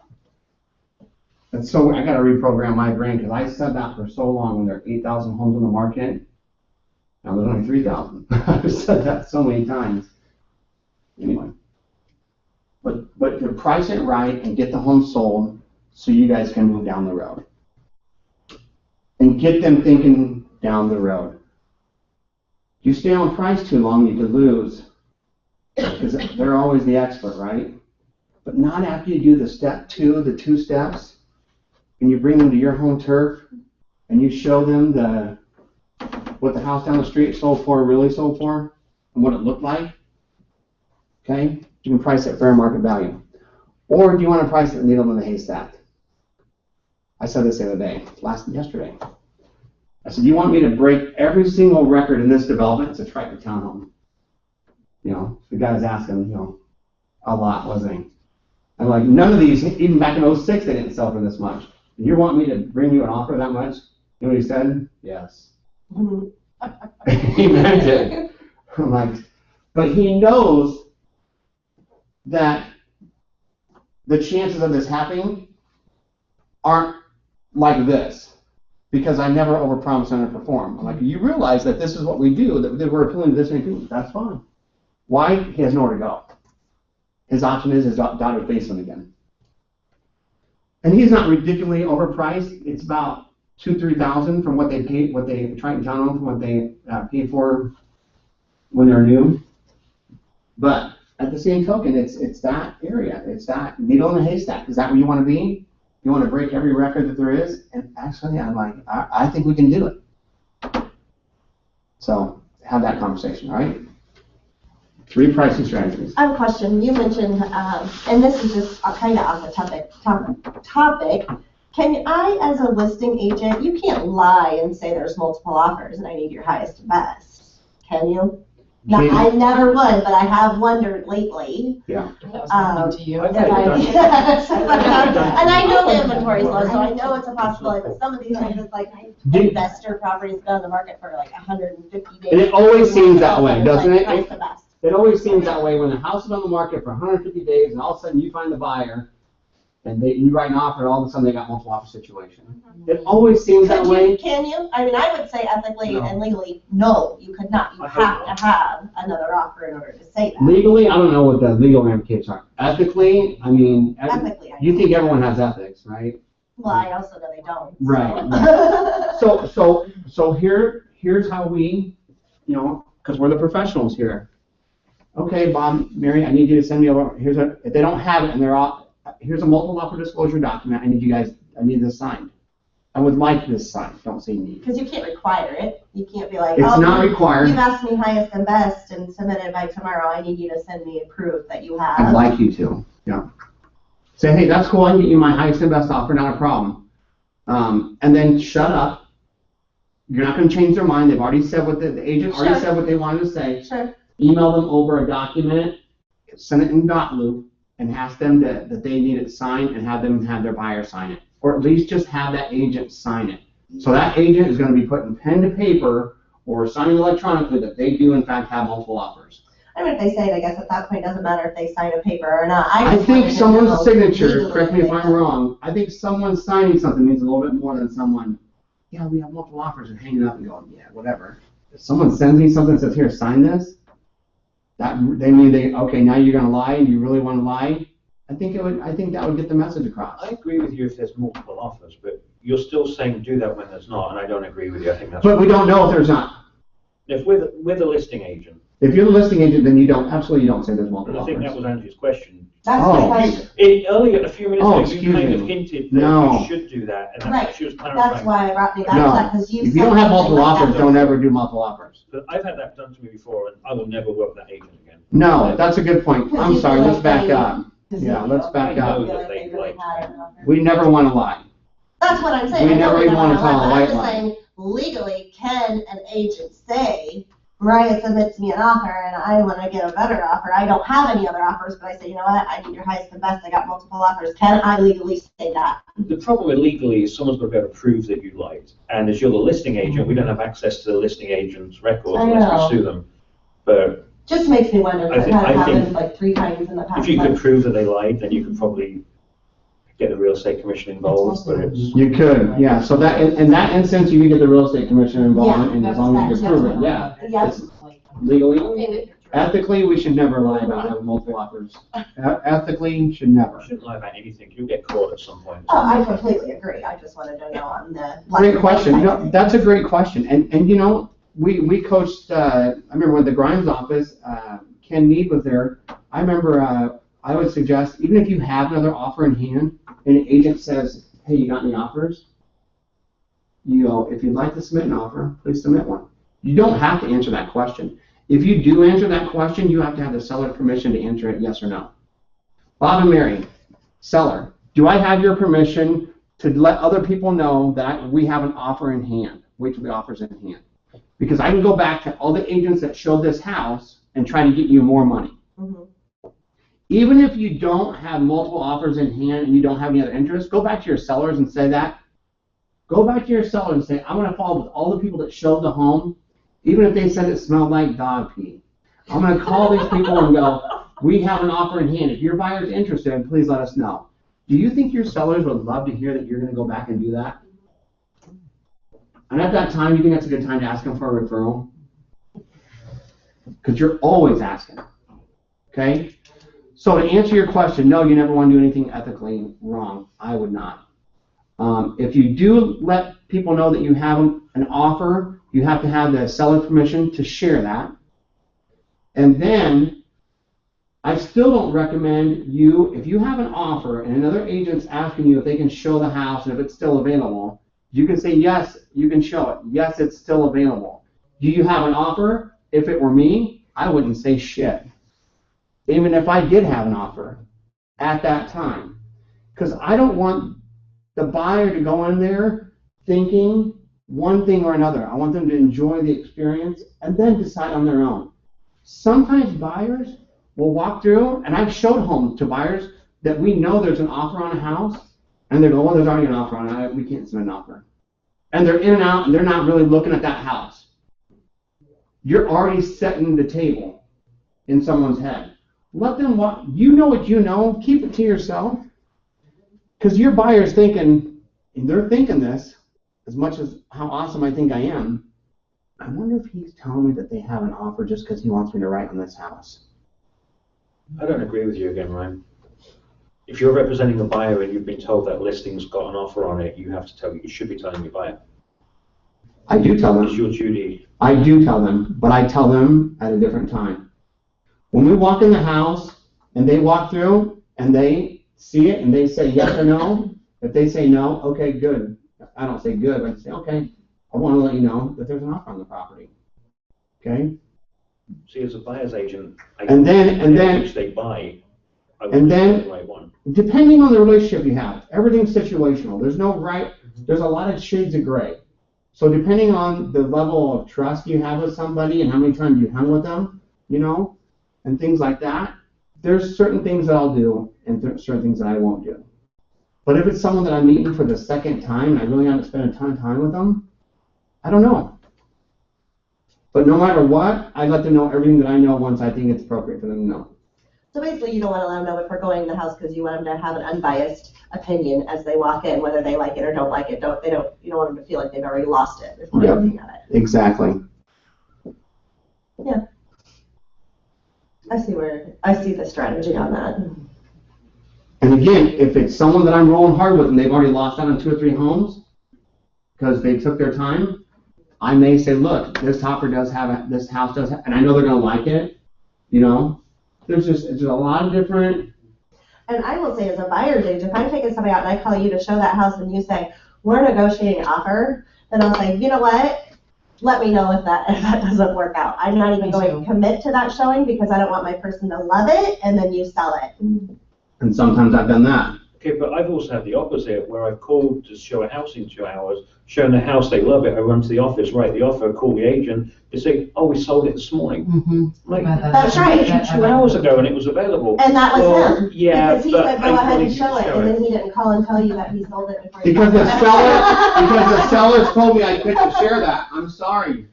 And so I gotta reprogram my brain, because I said that for so long when there are 8,000 homes on the market. Now there's only 3,000. I've said that so many times. Anyway. But to price it right and get the home sold so you guys can move down the road. And get them thinking down the road. You stay on price too long, you could lose. Because they're always the expert, right? But not after you do the step two, the 2 steps, and you bring them to your home turf, and you show them what the house down the street sold for, really sold for, and what it looked like. Okay? You can price at fair market value. Or do you want to price it needle in the haystack? I said this the other day, yesterday. I said, you want me to break every single record in this development? It's a Triton townhome. You know, the guy's asking, you know, a lot, wasn't he? I'm like, none of these, even back in 06, they didn't sell for this much. You want me to bring you an offer that much? You know what he said? Yes. He meant it. I'm like, but he knows that the chances of this happening aren't like this, because I never overpromise and underperform. I'm like, you realize that this is what we do, that we're appealing to this many people. That's fine. Why? He has nowhere to go. His option is his daughter's basement again. And he's not ridiculously overpriced. It's about $2,000-3,000 from what they paid, what they Triton townhome, from what they paid for when they're new. But at the same token, it's that area. It's that needle in the haystack. Is that where you want to be? You want to break every record that there is? And actually, I'm like, I think we can do it. So have that conversation, all right? 3 pricing strategies. I have a question. You mentioned, and this is just kind of off the topic. Can I, as a listing agent, you can't lie and say there's multiple offers and I need your highest and best, can you? No, I never would, but I have wondered lately. Yeah. To you. And I know the inventory is low, so I know it's a possibility, but some of these things, it's like, investor properties been on the market for like 150 days. And it always seems that way, doesn't it? Price the best. It always seems that way when the house is on the market for 150 days and all of a sudden you find the buyer and you write an offer and all of a sudden they got multiple offer situation. It always seems that way. Can you? I mean, I would say ethically and legally, no, you could not. You have to have another offer in order to say that. Legally, I don't know what the legal ramifications are. Ethically, I mean, you think everyone has ethics, right? Well, I also know they don't. Right. So here's how we, you know, because we're the professionals here. Okay, Bob, Mary, I need you to send me over. If they don't have it and they're all, here's a multiple offer disclosure document. I need this signed. I would like this signed. Don't say need. Because you can't require it. You can't be like, it's not required. You've asked me highest and best and submitted by tomorrow. I need you to send me proof that you have. I'd like you to. Yeah. Say, hey, that's cool. I can get you my highest and best offer. Not a problem. And then shut up. You're not going to change their mind. They've already said what the agent already said what they wanted to say. Sure. Email them over a document, send it in dot loop, and ask them that they need it signed and have them have their buyer sign it. Or at least just have that agent sign it. So that agent is going to be putting pen to paper or signing electronically that they do in fact have multiple offers. I mean, if they say it, I guess at that point it doesn't matter if they sign a paper or not. I think someone's signature, correct me if I'm wrong, I think someone signing something means a little bit more than someone, yeah, we have multiple offers and hanging up and going, yeah, whatever. If someone sends me something that says, here, sign this, they mean okay, now you're going to lie and you really want to lie. I think that would get the message across. I agree with you if there's multiple offers, but you're still saying do that when there's not, and I don't agree with you. I think that's. But we don't know if there's not. If we're the listing agent, If you're the listing agent, then you absolutely don't say there's multiple I think that offers. was Angie's question. That's Oh. my question. Earlier, a few minutes Oh, ago, you excuse kind of me. hinted that No. you should do that, and that's Right. what she was That's clarifying. why I brought me back to No, that, because you if said you don't have multiple something like offers, that. don't ever do multiple offers. But I've had that done to me before, and I will never work that agent again. No, that's a good point. Because I'm you sorry, feel let's like back they- up. Because Yeah, you let's feel back like up. they really Like- had an offer. We never want to lie. That's what I'm saying. We I know never even wanna wanna tell a lie, but white I'm just lie. saying, legally, can an agent say, Mariah submits me an offer and I want to get a better offer. I don't have any other offers, but I say, you know what, I need your highest and best. I got multiple offers. Can I legally say that? The problem with legally is someone's got to be able to prove that you lied. And as you're the listing agent, we don't have access to the listing agent's records I unless know. we sue them. But Just makes me wonder, because I it kind of think- happened like 3 times in the past if you month. could prove that they lied, then you could probably get the real estate commission involved, but it's. You could, yeah, so that, in that instance, you can get the real estate commission involved, and as long as you can prove it, yeah. Yeah. It's legally, ethically, we should never lie about having multiple offers. Ethically, should never. You shouldn't lie about anything, you'll get caught at some point. Oh, I completely agree. I just wanted to know on the. Great question, no, that's a great question, and you know, we coached, I remember when the Grimes office, Ken Need was there, I remember, I would suggest, even if you have another offer in hand, and an agent says, hey, you got any offers? You go, if you'd like to submit an offer, please submit one. You don't have to answer that question. If you do answer that question, you have to have the seller's permission to answer it yes or no. Bob and Mary, seller, do I have your permission to let other people know that we have an offer in hand? Wait till the offer's in hand. Because I can go back to all the agents that showed this house and try to get you more money. Mhm. Even if you don't have multiple offers in hand and you don't have any other interest, go back to your sellers and say that. Go back to your seller and say, I'm going to follow with all the people that showed the home, even if they said it smelled like dog pee. I'm going to call these people and go, we have an offer in hand. If your buyer's interested, please let us know. Do you think your sellers would love to hear that you're going to go back and do that? And at that time, you think that's a good time to ask them for a referral? Because you're always asking. Okay? So to answer your question, no, you never want to do anything ethically wrong. I would not. If you do let people know that you have an offer, you have to have the seller's permission to share that. And then, I still don't recommend you, if you have an offer and another agent's asking you if they can show the house and if it's still available, you can say, yes, you can show it. Yes, it's still available. Do you have an offer? If it were me, I wouldn't say shit. Even if I did have an offer at that time. Because I don't want the buyer to go in there thinking one thing or another. I want them to enjoy the experience and then decide on their own. Sometimes buyers will walk through, and I've showed homes to buyers that we know there's an offer on a house, and they go, oh, there's already an offer on it, we can't submit an offer. And they're in and out, and they're not really looking at that house. You're already setting the table in someone's head. Let them walk. You know what you know. Keep it to yourself. Because your buyer's thinking, and they're thinking this, as much as how awesome I think I am, I wonder if he's telling me that they have an offer just because he wants me to write on this house. I don't agree with you again, Ryan. If you're representing a buyer and you've been told that listing's got an offer on it, you have to tell, you should be telling your buyer. I do tell It's them. your duty. I do tell them, but I tell them at a different time. When we walk in the house and they walk through and they see it and they say yes or no, if they say no, okay, good. I don't say good, but I say, okay, I want to let you know that there's an offer on the property. Okay? See, as a buyer's agent, And then, which they buy, I and would then- do the right one. depending on the relationship you have, everything's situational. There's no right, there's a lot of shades of gray. So depending on the level of trust you have with somebody and how many times you hung with them, you know, and things like that, there's certain things that I'll do and certain things that I won't do. But if it's someone that I'm meeting for the second time and I really haven't spent a ton of time with them, I don't know. But no matter what, I let them know everything that I know once I think it's appropriate for them to know. So basically, you don't want to let them know if we're going in the house because you want them to have an unbiased opinion as they walk in, whether they like it or don't like it. You don't want them to feel like they've already lost it before Yep. looking at it. Exactly. Yeah. I see the strategy on that. And again, if it's someone that I'm rolling hard with and they've already lost out on 2 or 3 homes because they took their time, I may say, look, this house does have, and I know they're gonna like it, you know? It's just a lot of different. And I will say as a buyer's agent, if I'm taking somebody out and I call you to show that house and you say, we're negotiating offer, then I'll say, you know what? Let me know if that doesn't work out. I'm not even going to commit to that showing because I don't want my person to love it and then you sell it. And sometimes I've done that. Okay, but I've also had the opposite, where I've called to show a house in 2 hours, shown the house, they love it, I run to the office, write the offer, call the agent, they say, oh, we sold it this morning. Like, That's right. 2 hours ago and it was available. And that was him. Yeah, Because he but said, go I ahead and wanted show to it, and then he didn't call and tell you that he sold it before. Because the sellers told me I couldn't share that. I'm sorry.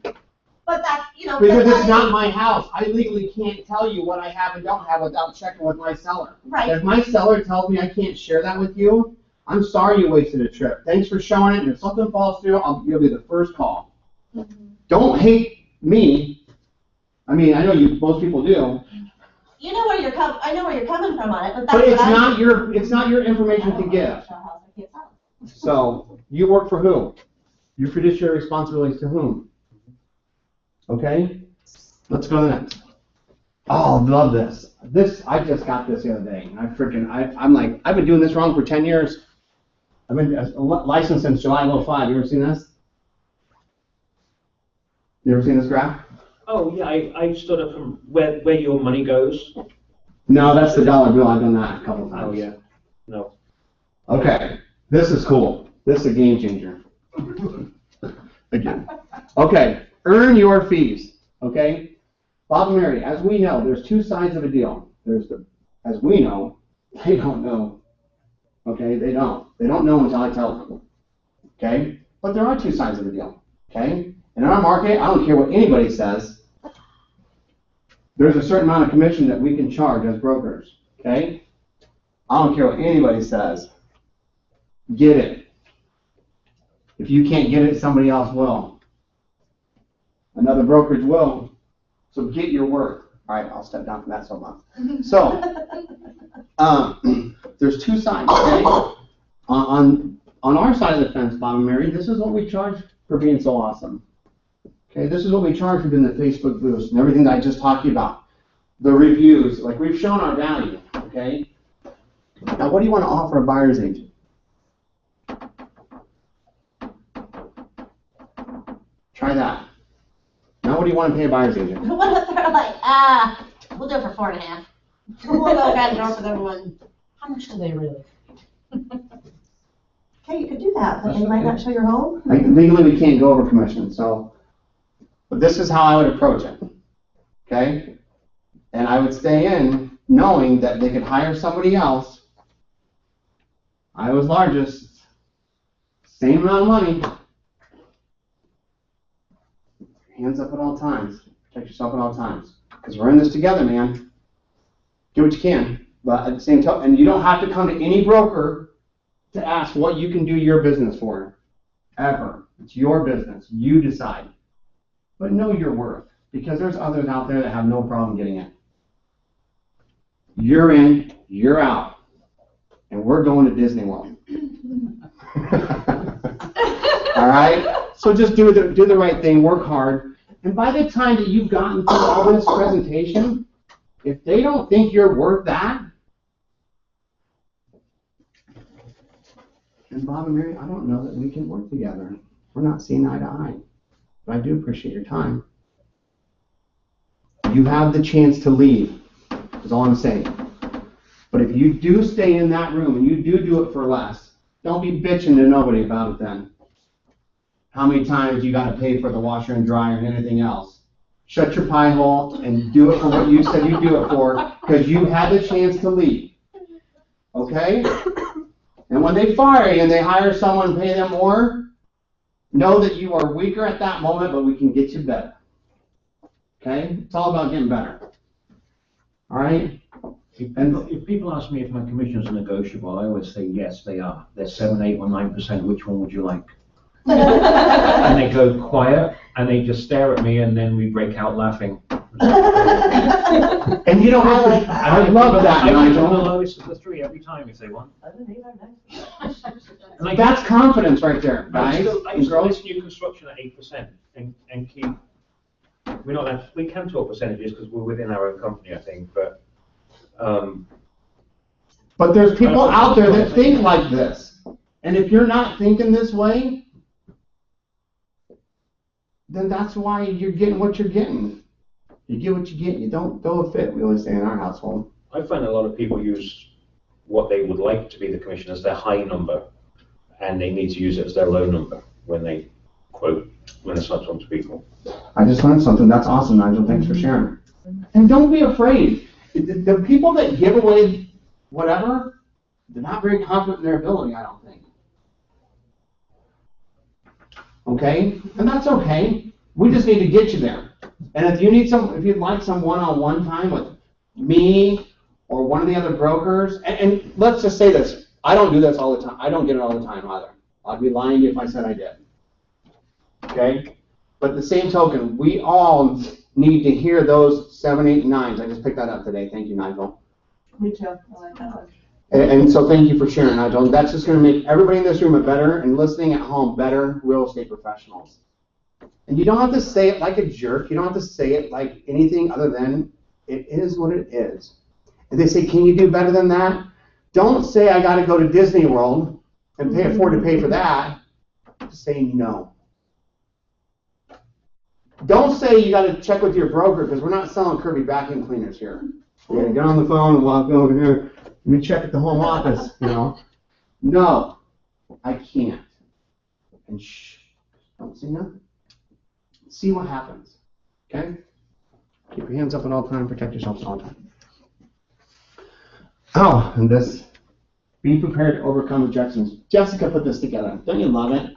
But that's, you know. Because it's not my house. I legally can't tell you what I have and don't have without checking with my seller. Right. If my seller tells me I can't share that with you, I'm sorry you wasted a trip. Thanks for showing it, and if something falls through, you'll be the first call. Don't hate me. I mean, I know most people do. You know where I know where you're coming from on it, but that's But what it's not your information to give. So, you work for who? Your fiduciary responsibilities to whom? Okay? Let's go to the next. Oh, love this. I just got this the other day. I'm like, I've been doing this wrong for 10 years. I've been licensed since July of 05. You ever seen this? You ever seen this graph? Oh, yeah, I stood up from where your money goes. No, that's the dollar bill. I've done that a couple times. Oh, yeah. No. Okay, this is cool. This is a game changer. Again. Okay, earn your fees. Okay? Bob and Mary, as we know, there's two sides of a deal. As we know, they don't know. Okay, they don't. They don't know until I tell them. Okay? But there are two sides of the deal. Okay? And in our market, I don't care what anybody says, there's a certain amount of commission that we can charge as brokers. Okay? I don't care what anybody says. Get it. If you can't get it, somebody else will. Another brokerage will. So get your worth. All right, I'll step down from that so much. So, there's two sides, okay? On our side of the fence, Bob and Mary, this is what we charge for being so awesome. Okay, this is what we charge for doing the Facebook boost and everything that I just talked to you about. The reviews, like we've shown our value, okay? Now, what do you want to offer a buyer's agent? Try that. Now, what do you want to pay a buyer's agent? What if they're like, we'll do it for 4.5. We'll go ahead and offer them one. How much do they really? Okay, you could do that, but you might not show your home. Legally, we can't go over commission, so, but this is how I would approach it, okay? And I would stay in knowing that they could hire somebody else. I was largest, same amount of money. Hands up at all times. Protect yourself at all times. Because we're in this together, man. Do what you can. But at the same time, and you don't have to come to any broker to ask what you can do your business for. Ever. It's your business. You decide. But know your worth. Because there's others out there that have no problem getting it. You're in, you're out. And we're going to Disney World. All right? So just do the right thing, work hard. And by the time that you've gotten through all this presentation, if they don't think you're worth that, and Bob and Mary, I don't know that we can work together. We're not seeing eye to eye. But I do appreciate your time. You have the chance to leave, is all I'm saying. But if you do stay in that room and you do it for less, don't be bitching to nobody about it then. How many times you got to pay for the washer and dryer and anything else? Shut your pie hole and do it for what you said you'd do it for, because you had the chance to leave. Okay? And when they fire you and they hire someone and pay them more, know that you are weaker at that moment, but we can get you better. Okay? It's all about getting better. All right? If people ask me if my commissions are negotiable, I always say yes, they are. They're 7, 8, or 9%. Which one would you like? And they go quiet, and they just stare at me, and then we break out laughing. And you don't have I like to, that. I love that, I give them the Nigel. lowest of the three every time if they want. And I That's confidence right there, I guys. used to and girls. list new construction at 8% and keep, we're not allowed, we can talk percentages because we're within our own company, I think, but, But there's people out there that think like this. And if you're not thinking this way, then that's why you're getting what you're getting. You get what you get, you don't throw a fit, we always say in our household. I find a lot of people use what they would like to be the commission as their high number, and they need to use it as their low number when they quote, when it's not to people. I just learned something. That's awesome, Nigel. Thanks for sharing. And don't be afraid. The people that give away whatever, they're not very confident in their ability, I don't think. Okay? And that's okay. We just need to get you there. And if you need if you'd like some one-on-one time with me or one of the other brokers, and let's just say this, I don't do this all the time. I don't get it all the time either. I'd be lying to you if I said I did. Okay? But the same token, we all need to hear those 7, 8, 9s. I just picked that up today. Thank you, Nigel. Me too. I like that one. And so thank you for sharing, Nigel. That's just going to make everybody in this room a better, and listening at home, better real estate professionals. And you don't have to say it like a jerk. You don't have to say it like anything other than it is what it is. If they say, can you do better than that? Don't say I got to go to Disney World and afford to pay for that. Just say no. Don't say you got to check with your broker because we're not selling Kirby vacuum cleaners here. You're going to get on the phone and walk over here. Let me check at the home office, you know. No, I can't. And shh, don't say nothing. See what happens, okay? Keep your hands up at all time, protect yourself at all time. Oh, and this, be prepared to overcome objections. Jessica put this together. Don't you love it?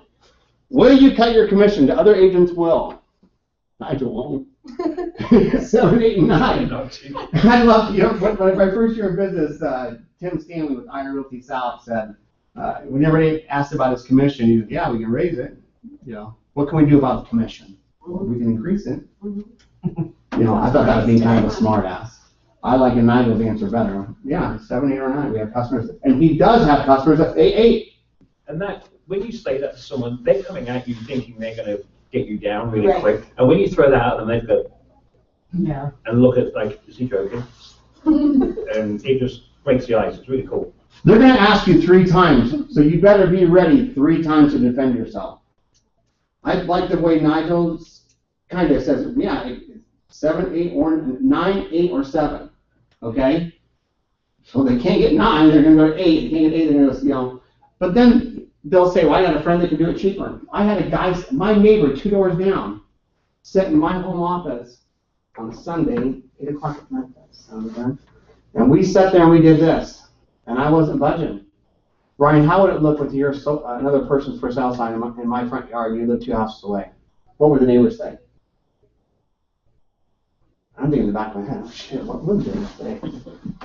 Will you cut your commission? The other agents will. Nigel won't. 7, 8, and 9. I love, you know, when my first year in business, Tim Stanley with Iron Realty South said, whenever he asked about his commission, he said, yeah, we can raise it. You know, what can we do about the commission? Well, we can increase it. You know, I thought that would be kind of a smart ass. I like Nigel's answer better. Yeah, 7, 8, or 9. We have customers, and he does have customers that say 8. And that, when you say that to someone, they're coming at you thinking they're going to get you down really Right. quick. And when you throw that at them, they go, Yeah. and look at, like, is he joking? And it just breaks the ice. It's really cool. They're going to ask you 3 times, so you better be ready 3 times to defend yourself. I like the way Nigel kind of says, yeah, 7, 8, or 9, 8, or 7. Okay? So they can't get 9, they're going to go to 8. They can't get 8, they're going to go, you know. But then they'll say, well, I got a friend that can do it cheaper. I had a guy, my neighbor, 2 doors down, sit in my home office on Sunday, 8 o'clock at night, and we sat there and we did this. And I wasn't budging. Ryan, how would it look with your another person's for sale sign in my front yard and you live 2 houses away? What would the neighbors say? I'm thinking in the back of my head, oh shit, what would they say?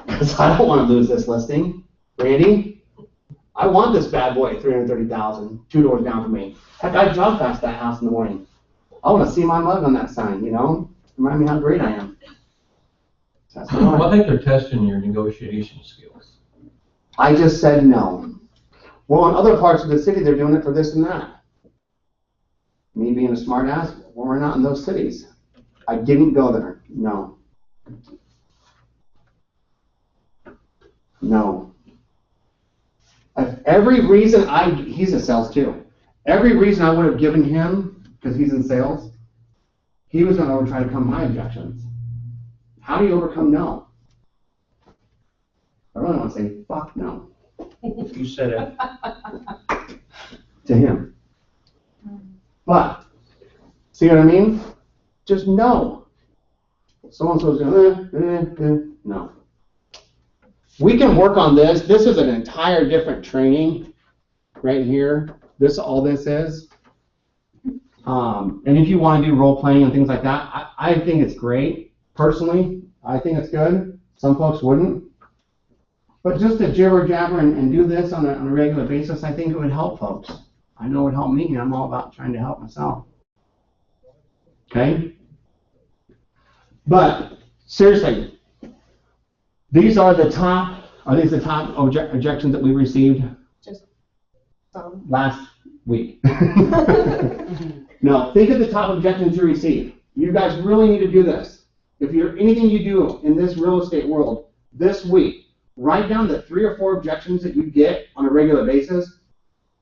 Because I don't want to lose this listing. Randy, I want this bad boy at $330,000, 2 doors down from me. Heck, I jog past that house in the morning. I want to see my mug on that sign, you know? Remind me how great I am. So that's what Well, I think they're testing your negotiation skills. I just said no. Well, in other parts of the city, they're doing it for this and that. Me being a smart ass, well, we're not in those cities. I didn't go there. No. No. Every reason he's in sales too. Every reason I would have given him, because he's in sales, he was going to try to overcome my objections. How do you overcome no? I really want to say, fuck no. You said it. To him. But, see what I mean? Just no. So-and-so's going, no. We can work on this. This is an entire different training right here. All this is. And if you want to do role playing and things like that, I think it's great. Personally, I think it's good. Some folks wouldn't. But just to jibber jabber and do this on a regular basis, I think it would help folks. I know it would help me, and I'm all about trying to help myself. Okay? But seriously, these are the top objections that we received last week. No, think of the top objections you received. You guys really need to do this. If you're anything you do in this real estate world this week, write down the 3 or 4 objections that you get on a regular basis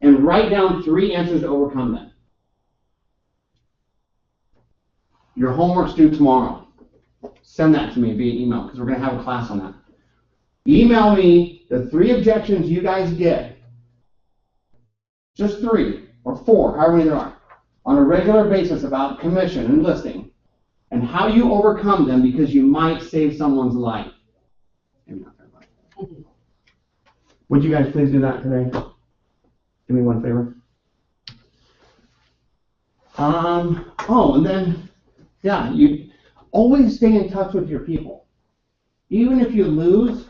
and write down 3 answers to overcome them. Your homework's due tomorrow. Send that to me via email because we're going to have a class on that. Email me the 3 objections you guys get. Just 3 or 4, however many there are, on a regular basis about commission and listing and how you overcome them because you might save someone's life. Maybe not their life. Would you guys please do that today? Do me one favor. And then, yeah, you always stay in touch with your people. Even if you lose,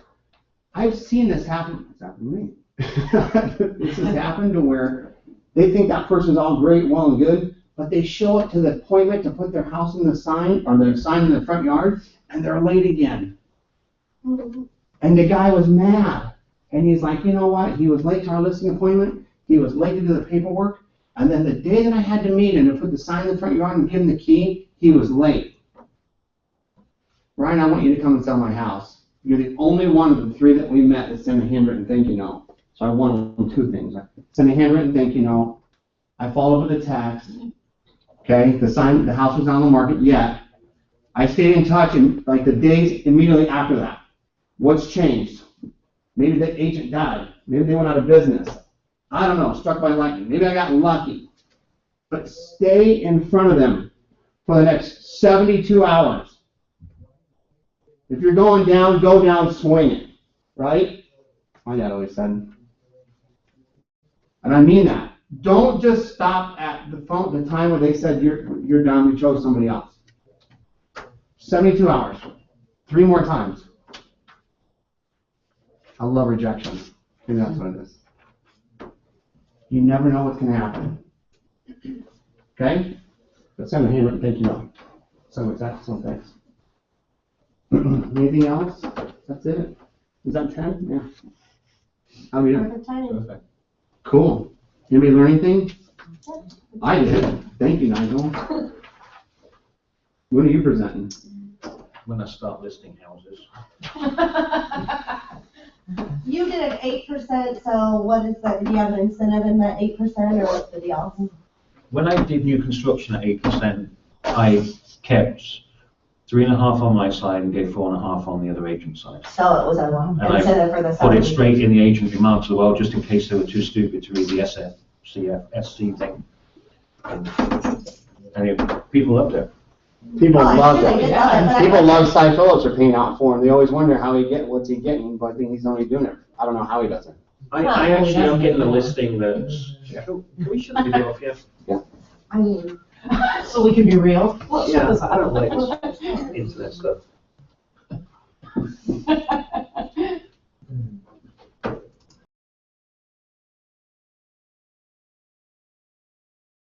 I've seen this happen. It's happened to me. This has happened to where they think that person's all great, well and good, but they show up to the appointment to put their house in the sign, or their sign in the front yard, and they're late again. And the guy was mad. And he's like, you know what? He was late to our listing appointment. He was late to do the paperwork. And then the day that I had to meet him to put the sign in the front yard and give him the key, he was late. Ryan, I want you to come and sell my house. You're the only one of the 3 that we met that sent a handwritten thank you note. So I won 2 things. I sent a handwritten thank you note. I followed with a text. Okay, the house was not on the market yet. I stayed in touch in like the days immediately after that. What's changed? Maybe the agent died. Maybe they went out of business. I don't know, struck by lightning. Maybe I got lucky. But stay in front of them for the next 72 hours. If you're going down, go down swinging, right? My dad always said. And I mean that. Don't just stop at the time where they said you're done, we chose somebody else. 72 hours. 3 more times. I love rejection. Maybe that's what it is. You never know what's going to happen. Okay? Let's send a handwritten thank you note. So thanks. Anything else? That's it? Is that 10? Yeah. How are we doing? Perfect. Cool. Anybody learn anything? I did. Thank you, Nigel. When are you presenting? When I start listing houses. You did an 8%, so what is that? Do you have an incentive in that 8% or what's the deal? When I did new construction at 8%, I kept 3.5 on my side and gave 4.5 on the other agent side. So it was a And incentive for the put it seller. straight in the agent remarks as well, just in case they were too stupid to read the SC thing. And people loved it. People Oh, I'm love sure they it. did love it, but People love Cy Phillips are paying out for him. They always wonder what's he getting, but I think he's only doing it. I don't know how he does it. I actually am getting a listing that's, can we shut the video off here? I mean, so we can be real. Yeah, I don't like this internet stuff.